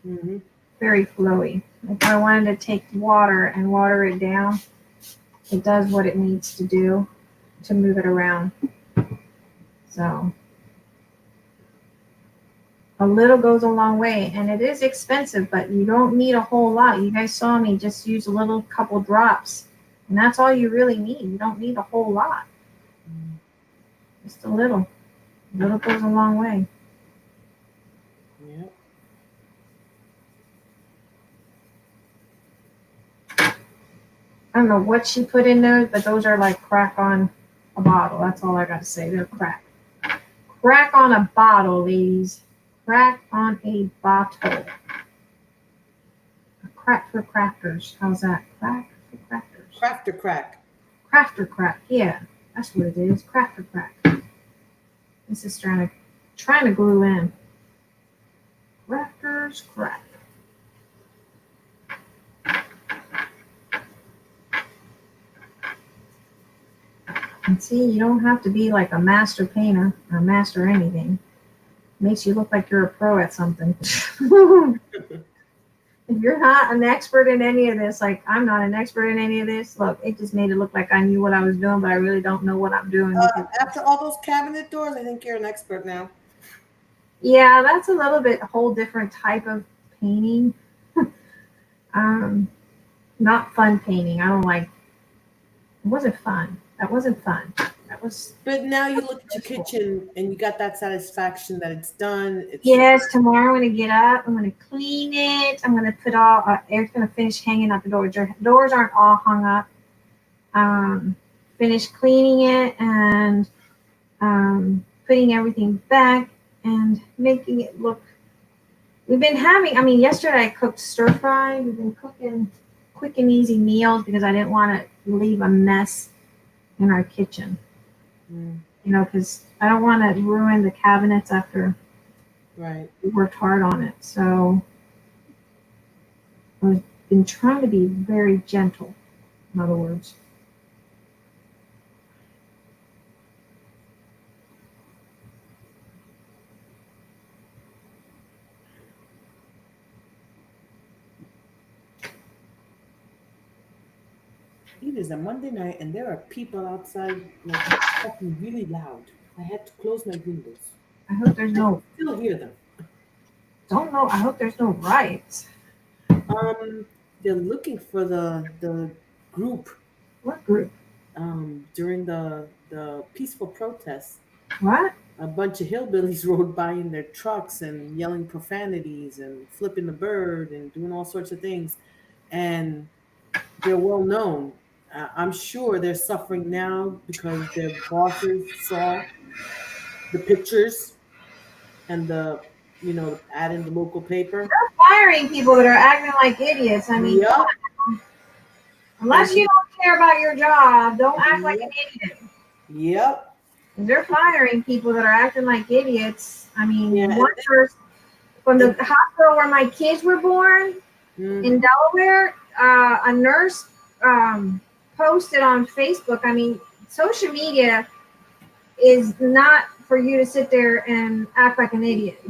Hmm. very flowy. If I wanted to take water and water it down, it does what it needs to do to move it around. So a little goes a long way, and it is expensive, but you don't need a whole lot. You guys saw me just use a little couple drops, and that's all you really need. You don't need a whole lot, just a little. A little goes a long way. Yep. I don't know what she put in those, but those are like crack on a bottle. That's all I got to say. They're crack. Crack on a bottle, ladies. Crack on a bottle. A crack for crafters. How's that? Crack for crafters. Crafter crack. Crafter crack. Yeah, that's what it is. Crafter crack. This is trying to glue in. Crafters crack. And see, you don't have to be like a master painter or master anything. Makes you look like you're a pro at something. If you're not an expert in any of this, like I'm not an expert in any of this, look, it just made it look like I knew what I was doing, but I really don't know what I'm doing. After all those cabinet doors, I think you're an expert now. Yeah, that's a little bit a whole different type of painting. Not fun painting. I don't like. It wasn't fun. That wasn't fun. That was. But now you look at your kitchen and you got that satisfaction that it's done. Yes, tomorrow I'm gonna get up. I'm gonna clean it. I'm gonna put all. Eric's gonna finish hanging up the doors. Doors aren't all hung up. Finish cleaning it and putting everything back and making it look. We've been having. I mean, yesterday I cooked stir fry. We've been cooking quick and easy meals because I didn't want to leave a mess in our kitchen. Because I don't want to ruin the cabinets after Right. we worked hard on it. So I've been trying to be very gentle, in other words. It is a Monday night and there are people outside like talking really loud. I had to close my windows. I hope there's no. Still hear them. Don't know. I hope there's no riots. They're looking for the group What group? during the peaceful protests. What? A bunch of hillbillies rode by in their trucks and yelling profanities and flipping the bird and doing all sorts of things. And they're well known. I'm sure they're suffering now because their bosses saw the pictures and the ad in the local paper. Firing people that are acting like idiots. I mean, Yep. unless you don't care about your job, don't act like an idiot. Yep. They're firing people that are acting like idiots. I mean, Yeah. one person from the hospital where my kids were born in Delaware, a nurse posted on Facebook. I mean, social media is not for you to sit there and act like an idiot,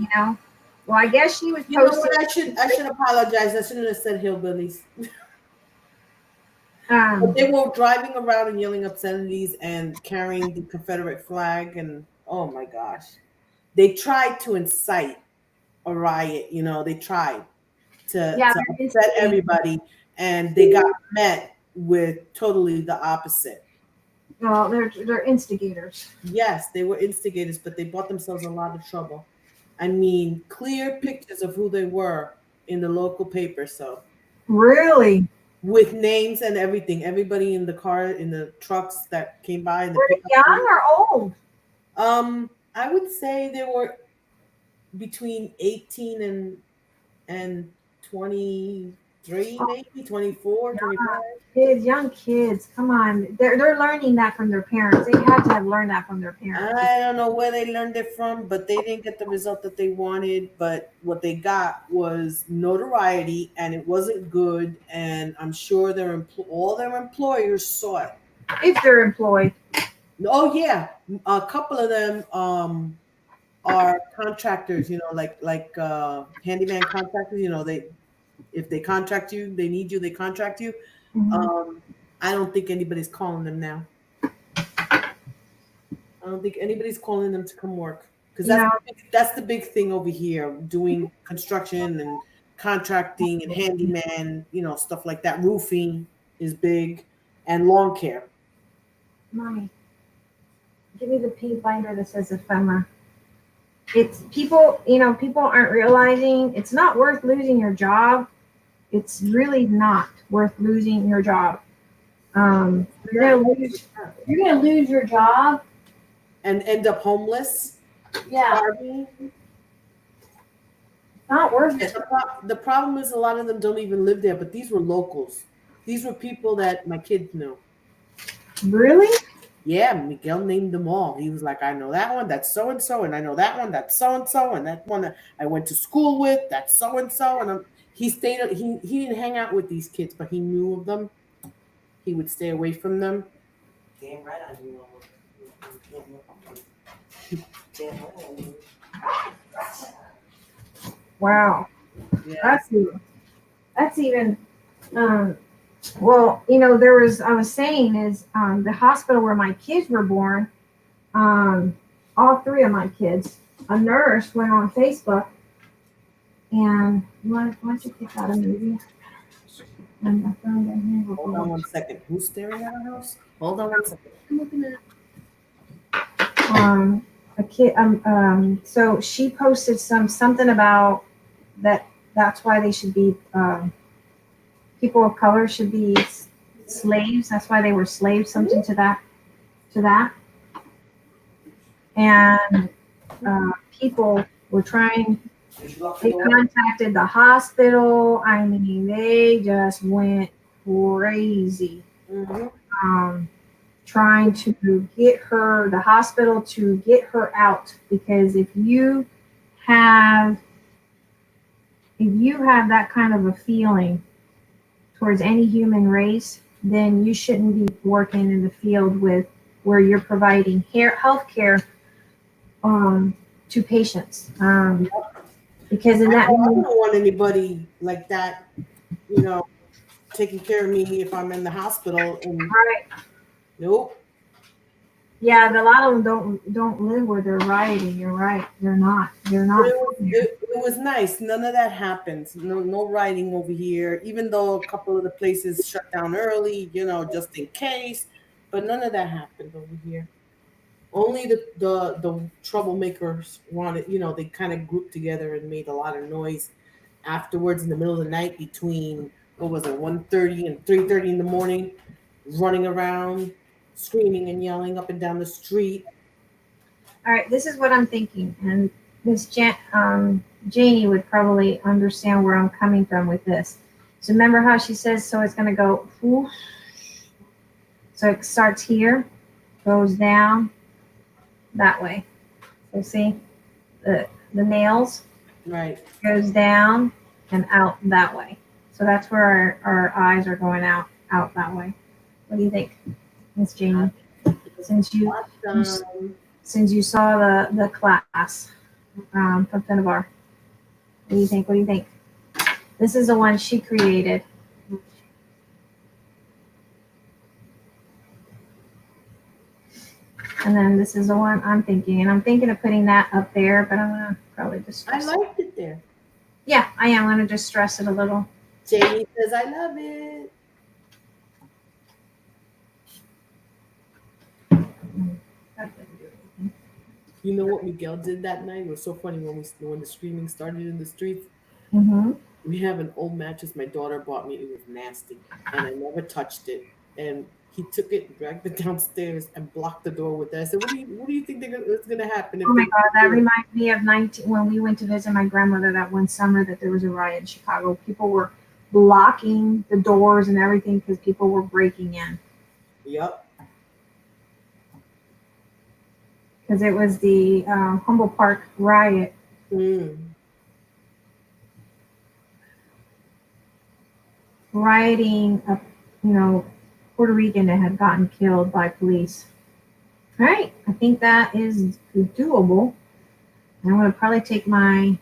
Well, I guess she was posting. You know what? I should apologize. I shouldn't have said hillbillies. But they were driving around and yelling obscenities and carrying the Confederate flag, and oh my gosh, they tried to incite a riot. They tried to upset everybody, and they got met with totally the opposite. Well, they're instigators. Yes, they were instigators, but they bought themselves a lot of trouble. I mean, clear pictures of who they were in the local paper. So Really? with names and everything. Everybody in the car, in the trucks that came by, in the Were they pickup. young or old? I would say they were between 18 and 23, maybe 24, 25. Kids, young kids. Come on, they're learning that from their parents. They had to have learned that from their parents. I don't know where they learned it from, but they didn't get the result that they wanted. But what they got was notoriety, and it wasn't good. And I'm sure all their employers saw it. If they're employed. Oh yeah, a couple of them are contractors. Handyman contractors. If they contract you, they need you, they contract you. Mhm. Um, I don't think anybody's calling them now. I don't think anybody's calling them to come work because You know, that's the big thing over here, doing construction and contracting and handyman, stuff like that. Roofing is big, and lawn care. mommy, give me the pink binder that says ephemera. It's people, people aren't realizing it's not worth losing your job. It's really not worth losing your job. You're gonna lose your job. And end up homeless, Yeah, starving. not worth it. The problem is a lot of them don't even live there, but these were locals. These were people that my kids knew. Really? Yeah, Miguel named them all. He was like, I know that one, that's so and so, and I know that one, that's so and so, and that one that I went to school with, that's so and so. And he didn't hang out with these kids, but he knew of them. He would stay away from them. Damn right I knew Damn right I knew. Wow. Yeah. That's even well, I was saying is the hospital where my kids were born, all three of my kids, a nurse went on Facebook and why don't you pick out a movie? And my phone down here. Hold on one second. Who's staring at our house? Hold on one second. I'm looking at A kid so she posted something about that's why they should be people of color should be slaves. That's why they were slaves, something to that. And people were trying. They contacted the hospital. I mean, they just went crazy, trying to get the hospital to get her out. Because if you have that kind of a feeling towards any human race, then you shouldn't be working in the field where you're providing health care to patients. Because in that I don't want anybody like that, taking care of me if I'm in the hospital. And right. Nope. Yeah, a lot of them don't live where they're rioting. You're right. They're not. It was nice. None of that happened. No rioting over here. Even though a couple of the places shut down early, just in case. But none of that happened over here. Only the troublemakers wanted. They kind of grouped together and made a lot of noise afterwards in the middle of the night between what was it 1:30 and 3:30 in the morning, running around, screaming and yelling up and down the street. All right, this is what I'm thinking, and Janie would probably understand where I'm coming from with this. So remember how she says, so it's going to go, whoosh. So it starts here, goes down that way. So see the nails, Right. goes down and out that way. So that's where our eyes are going out that way. What do you think, Miss Janie? Since you saw the class from Finnabair, what do you think? This is the one she created. And then this is the one I'm thinking. And I'm thinking of putting that up there, but I'm going to probably just I liked it there. Yeah, I am. I'm going to just stress it a little. Jamie says, I love it. You know what Miguel did that night? It was so funny when the screaming started in the streets. Mm-hmm. We have an old mattress my daughter bought me. It was nasty, and I never touched it. And he took it, dragged it downstairs, and blocked the door with it. I said, what do you think is gonna happen Oh if my they God, that do it?" reminds me of 19 when we went to visit my grandmother that one summer that there was a riot in Chicago. People were blocking the doors and everything because people were breaking in. Yep. Because it was the Humboldt Park riot, Mm. rioting a Puerto Rican that had gotten killed by police. All right, I think that is doable. I'm going to probably take my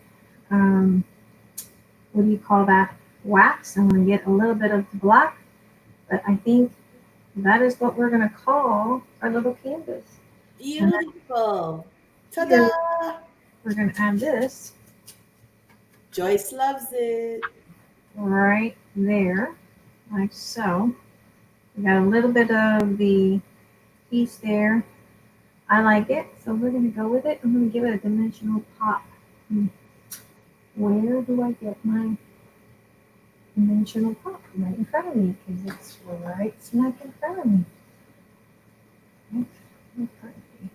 what do you call that, wax. I'm going to get a little bit of black, but I think that is what we're going to call our little canvas. And then Beautiful. here Ta-da! we're going to add this Joyce loves it. right there, like so. We got a little bit of the piece there. I like it, so we're going to go with it. I'm going to give it a dimensional pop. Where do I get my dimensional pop? Right in front of me, because it's right smack in front of me. Right in front of me.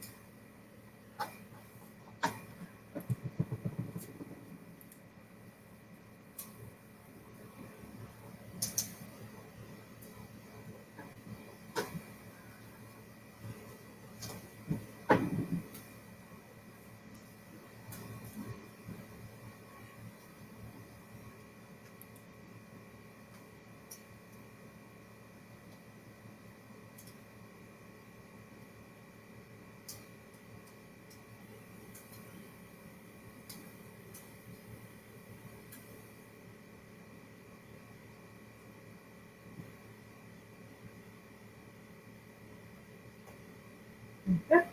Yep.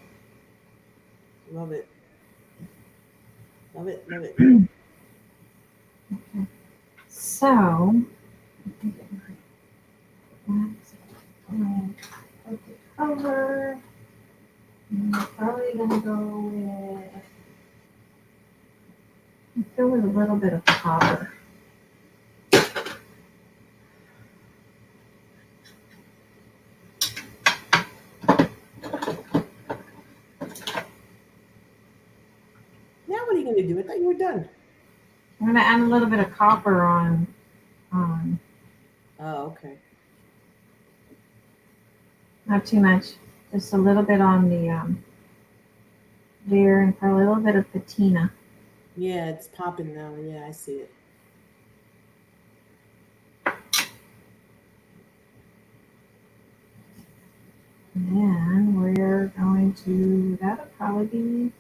Love it. Love it. Love it. Love it. Okay. So, I think it might wax it over. And we're probably gonna go with fill with a little bit of copper. Now what are you gonna do? I thought you were done. I'm gonna add a little bit of copper on Oh, okay. not too much, just a little bit on the there, and for a little bit of patina. Yeah, it's popping now. Yeah, I see it. And then we're going to, that'll probably be,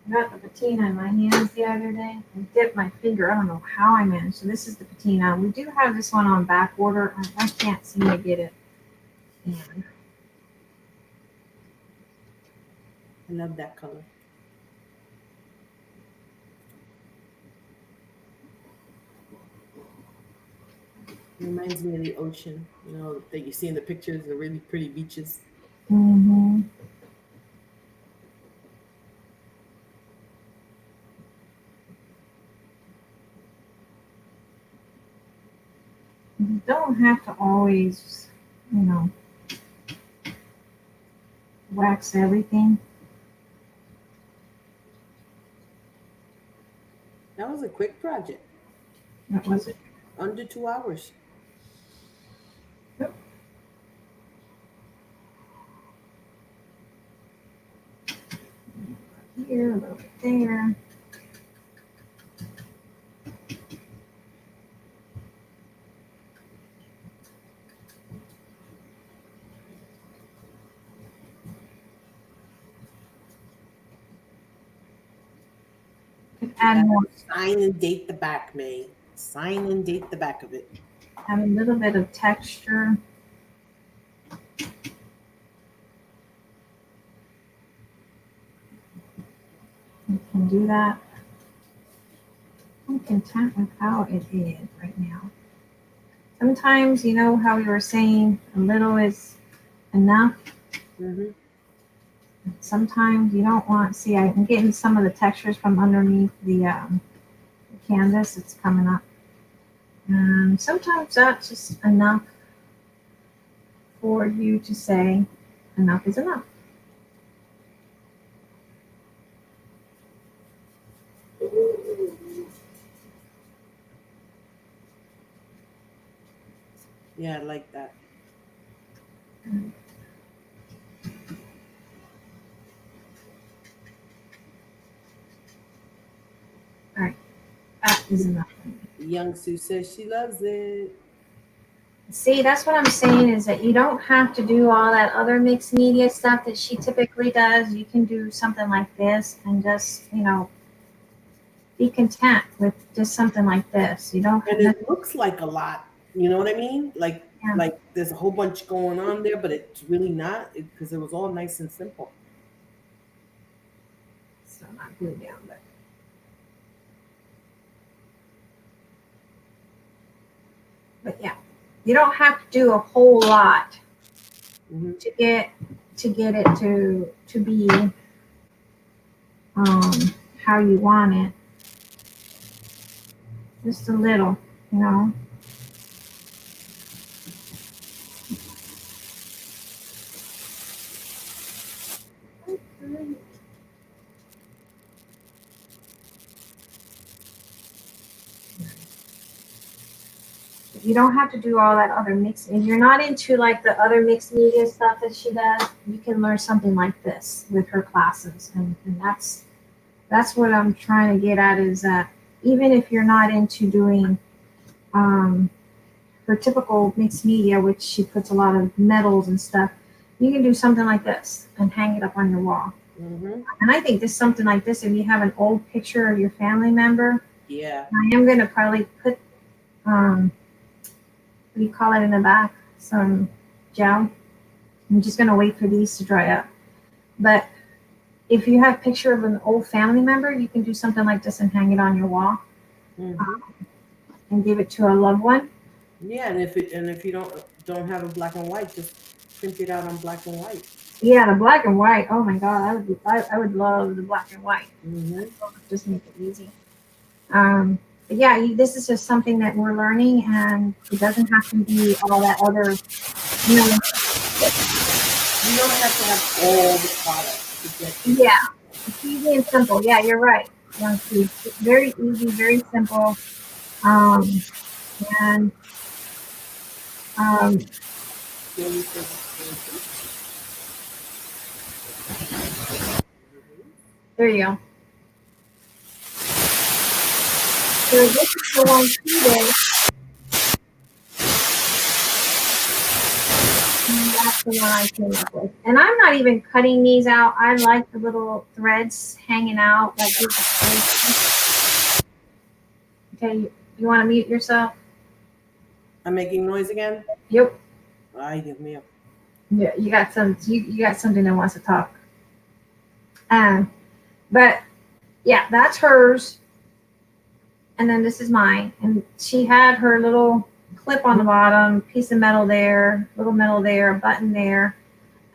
I got the patina in my hands the other day. I dipped my finger. I don't know how I managed. So this is the patina. We do have this one on back order. I can't seem to get it in. I love that color. It reminds me of the ocean, that you see in the pictures, the really pretty beaches. Mm-hmm. You don't have to always, wax everything. That was a quick project, That was it. under 2 hours. Yep. Here, a little bit there. Could You add gotta more, sign and date the back, May. Sign and date the back of it. add a little bit of texture. You can do that. I'm content with how it is right now. Sometimes, you know how we were saying a little is enough. Mm-hmm. Sometimes you don't want, see, I'm getting some of the textures from underneath the canvas. It's coming up. And sometimes that's just enough for you to say enough is enough. Yeah, I like that. That is enough. Young Sue says she loves it. See, that's what I'm saying is that you don't have to do all that other mixed media stuff that she typically does. You can do something like this and just, be content with just something like this. You don't And have it looks like a lot. You know what I mean? yeah. Like there's a whole bunch going on there, but it's really not because it was all nice and simple. So not glue down, but yeah, you don't have to do a whole lot Mm-hmm. to get it to be how you want it. Just a little, you know. You don't have to do all that other mixed. If you're not into like the other mixed media stuff that she does, you can learn something like this with her classes, and that's what I'm trying to get at is that even if you're not into doing um, her typical mixed media, which she puts a lot of metals and stuff, you can do something like this and hang it up on your wall. Mm-hmm. And I think this something like this, if you have an old picture of your family member, Yeah. I am going to probably put what do you call it in the back? Some gel. I'm just going to wait for these to dry up. But if you have a picture of an old family member, you can do something like this and hang it on your wall Mm-hmm. and give it to a loved one. Yeah, and if you don't have a black and white, just print it out on black and white. Yeah, the black and white. Oh my God, I would love the black and white. Mm-hmm. Just make it easy. But yeah, this is just something that we're learning, and it doesn't have to be all that other, you know. You don't have to have all the products to get. Yeah, it's easy and simple. Yeah, you're right. Young Steve. It's very easy, very simple. Um, and um, Really simple. there you go. So this is the one today. And that's the one I came up with. And I'm not even cutting these out. I like the little threads hanging out. Like this. Okay, you want to mute yourself? I'm making noise again. Yep. Ay, Dios mío. Yeah, you got you got something that wants to talk. But yeah, that's hers. And then this is mine. And she had her little clip on the bottom, piece of metal there, little metal there, a button there.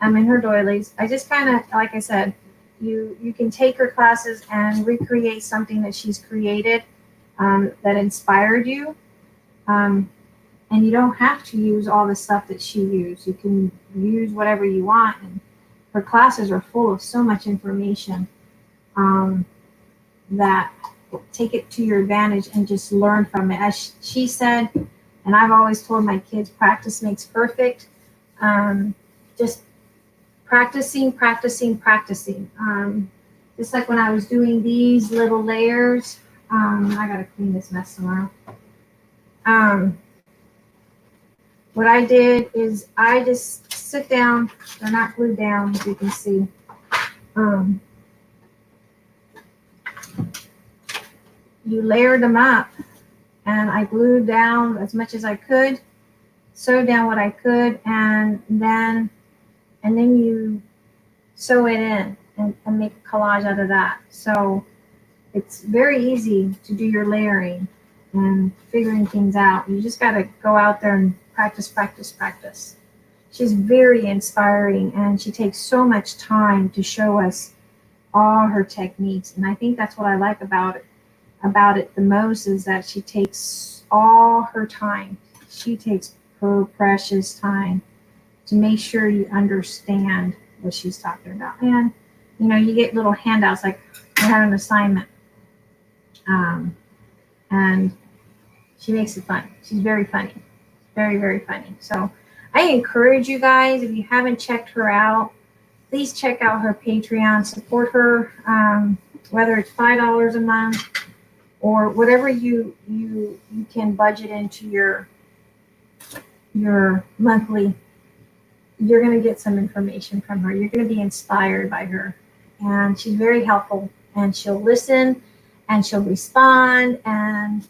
In her doilies. I just kind of, like I said, you can take her classes and recreate something that she's created that inspired you. And you don't have to use all the stuff that she used. You can use whatever you want. And her classes are full of so much information that take it to your advantage and just learn from it. As she said, and I've always told my kids, practice makes perfect. Just practicing. Just like when I was doing these little layers, I gotta clean this mess tomorrow. What I did is I just sit down. They're not glued down, as you can see. You layered them up, and I glued down as much as I could, sewed down what I could, and then you sew it in and make a collage out of that. So it's very easy to do your layering. and figuring things out. You just got to go out there and practice, practice, practice. She's very inspiring, and she takes so much time to show us all her techniques. And I think that's what I like about it the most, is that she takes all her time. She takes her precious time to make sure you understand what she's talking about. And you get little handouts like I had an assignment, and she makes it fun. She's very funny, very, very funny. So I encourage you guys, if you haven't checked her out, please check out her Patreon, support her, whether it's $5 a month or whatever you can budget into your monthly. You're going to get some information from her. You're going to be inspired by her, and she's very helpful, and she'll listen and she'll respond, and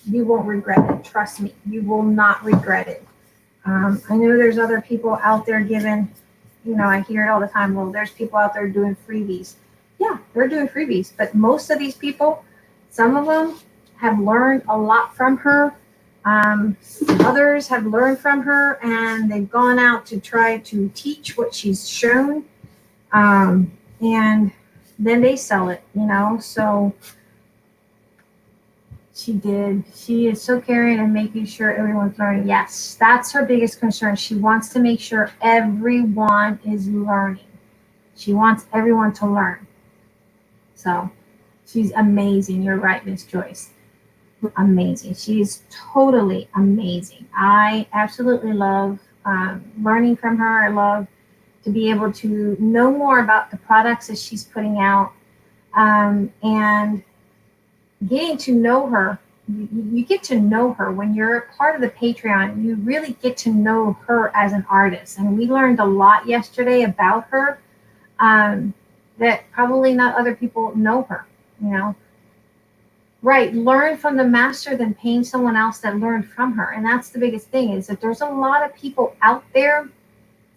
you won't regret it. Trust me, you will not regret it. I know there's other people out there giving, I hear it all the time. Well, there's people out there doing freebies. Yeah, they're doing freebies, but most of these people, some of them have learned a lot from her. Others have learned from her, and they've gone out to try to teach what she's shown, and then they sell it, so she is so caring and making sure everyone's learning. Yes, that's her biggest concern. She wants to make sure everyone is learning. She wants everyone to learn. So she's amazing. You're right, Miss Joyce. Amazing. She's totally amazing. I absolutely love learning from her. I love to be able to know more about the products that she's putting out, and getting to know her. You get to know her when you're a part of the Patreon. You really get to know her as an artist, and we learned a lot yesterday about her, that probably not other people know her. Right, learn from the master, then paying someone else that learned from her. And that's the biggest thing, is that there's a lot of people out there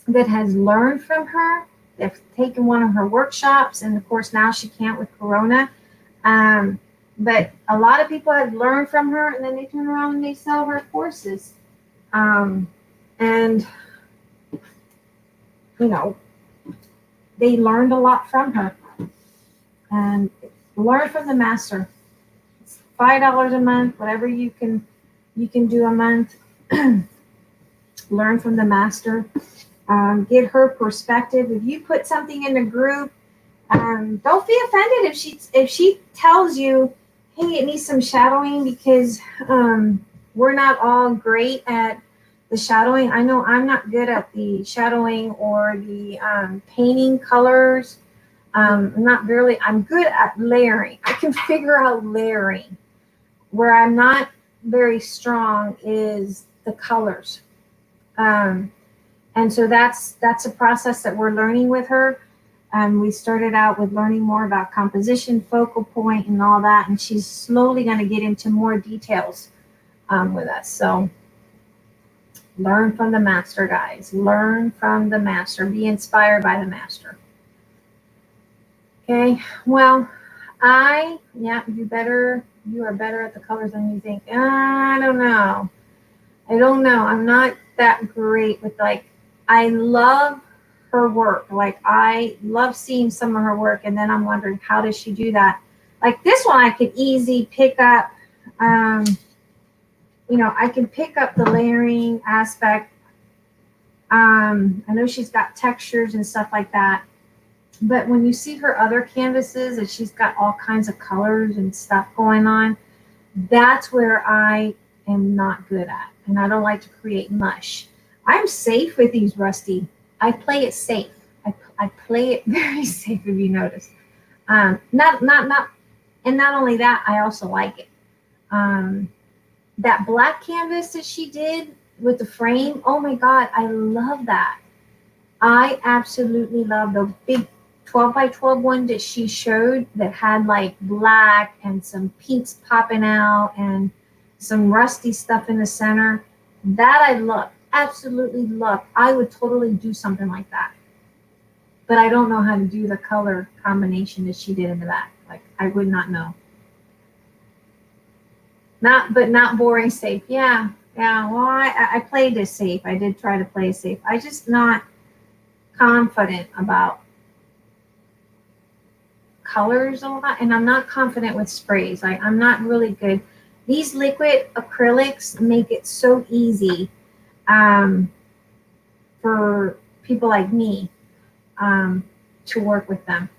that has learned from her. They've taken one of her workshops, and of course now she can't with Corona. But a lot of people have learned from her, and then they turn around and they sell her courses. And they learned a lot from her. And learn from the master. $5 a month, whatever you can do a month. Learn from the master. Get her perspective. If you put something in a group, don't be offended if she tells you, hey, it needs some shadowing, because we're not all great at the shadowing. I know I'm not good at the shadowing or the painting colors. I'm good at layering. I can figure out layering. Where I'm not very strong is the colors. And so that's a process that we're learning with her. We started out with learning more about composition, focal point, and all that, and she's slowly going to get into more details with us. So learn from the master, guys. Learn from the master. Be inspired by the master. Okay, well, you are better at the colors than you think. I don't know. I'm not that great with, I love her work. I love seeing some of her work, and then I'm wondering, how does she do that? Like this one, I could easily pick up, I can pick up the layering aspect. I know she's got textures and stuff like that. But when you see her other canvases, and she's got all kinds of colors and stuff going on, that's where I am not good at. And I don't like to create mush. I'm safe with these Rusty. I play it safe. I play it very safe, if you notice. And not only that, I also like it. That black canvas that she did with the frame, oh my God, I love that. I absolutely love the big 12 by 12 one that she showed that had black and some pinks popping out and some rusty stuff in the center. That I love, absolutely love. I would totally do something like that. But I don't know how to do the color combination that she did in the back. I would not know. not boring safe. Yeah. Yeah. Well, I played it safe. I did try to play it safe. I just not confident about colors a lot, and I'm not confident with sprays. I'm not really good. These liquid acrylics make it so easy for people like me to work with them.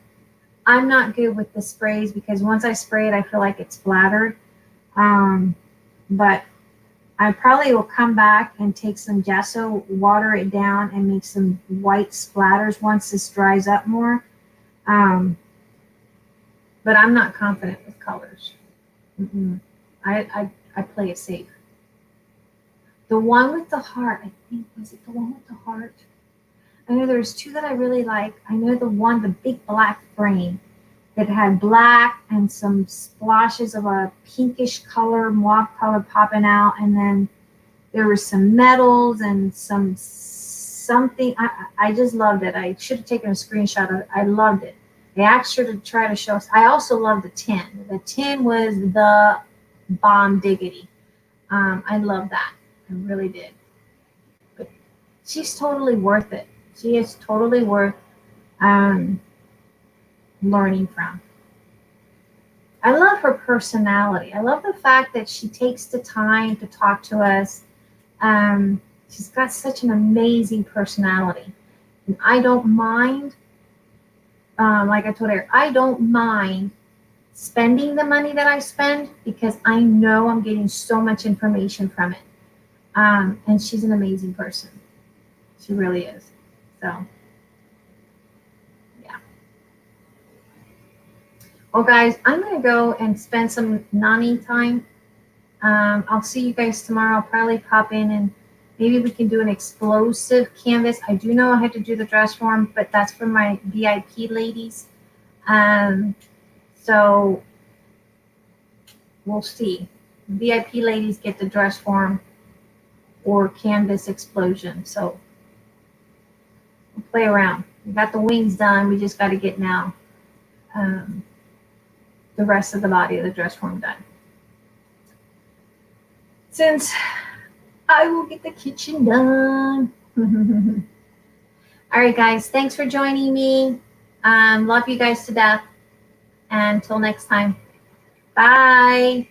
I'm not good with the sprays because once I spray it, I feel like it's splattered. But I probably will come back and take some gesso, water it down, and make some white splatters once this dries up more. But I'm not confident with colors. I play it safe. The one with the heart, I think, was it the one with the heart? I know there's two that I really like. I know the big black frame that had black and some splashes of a pinkish color, mauve color popping out, and then there were some metals and something. I just loved it. I should have taken a screenshot of it. I loved it. I asked her to try to show us. I also love the tin. The tin was the bomb diggity. I love that. I really did. But she's totally worth it. She is totally worth learning from. I love her personality. I love the fact that she takes the time to talk to us. She's got such an amazing personality. And I don't mind, like I told her, I don't mind spending the money that I spend because I know I'm getting so much information from it. And she's an amazing person. She really is. So, yeah. Well, guys, I'm going to go and spend some Nani time. I'll see you guys tomorrow. I'll probably pop in and maybe we can do an explosive canvas. I do know I had to do the dress form, but that's for my VIP ladies. So we'll see. VIP ladies get the dress form or canvas explosion. So we'll play around. We got the wings done. We just got to get now the rest of the body of the dress form done. Since I will get the kitchen done. All right, guys. Thanks for joining me. Love you guys to death. Until next time. Bye.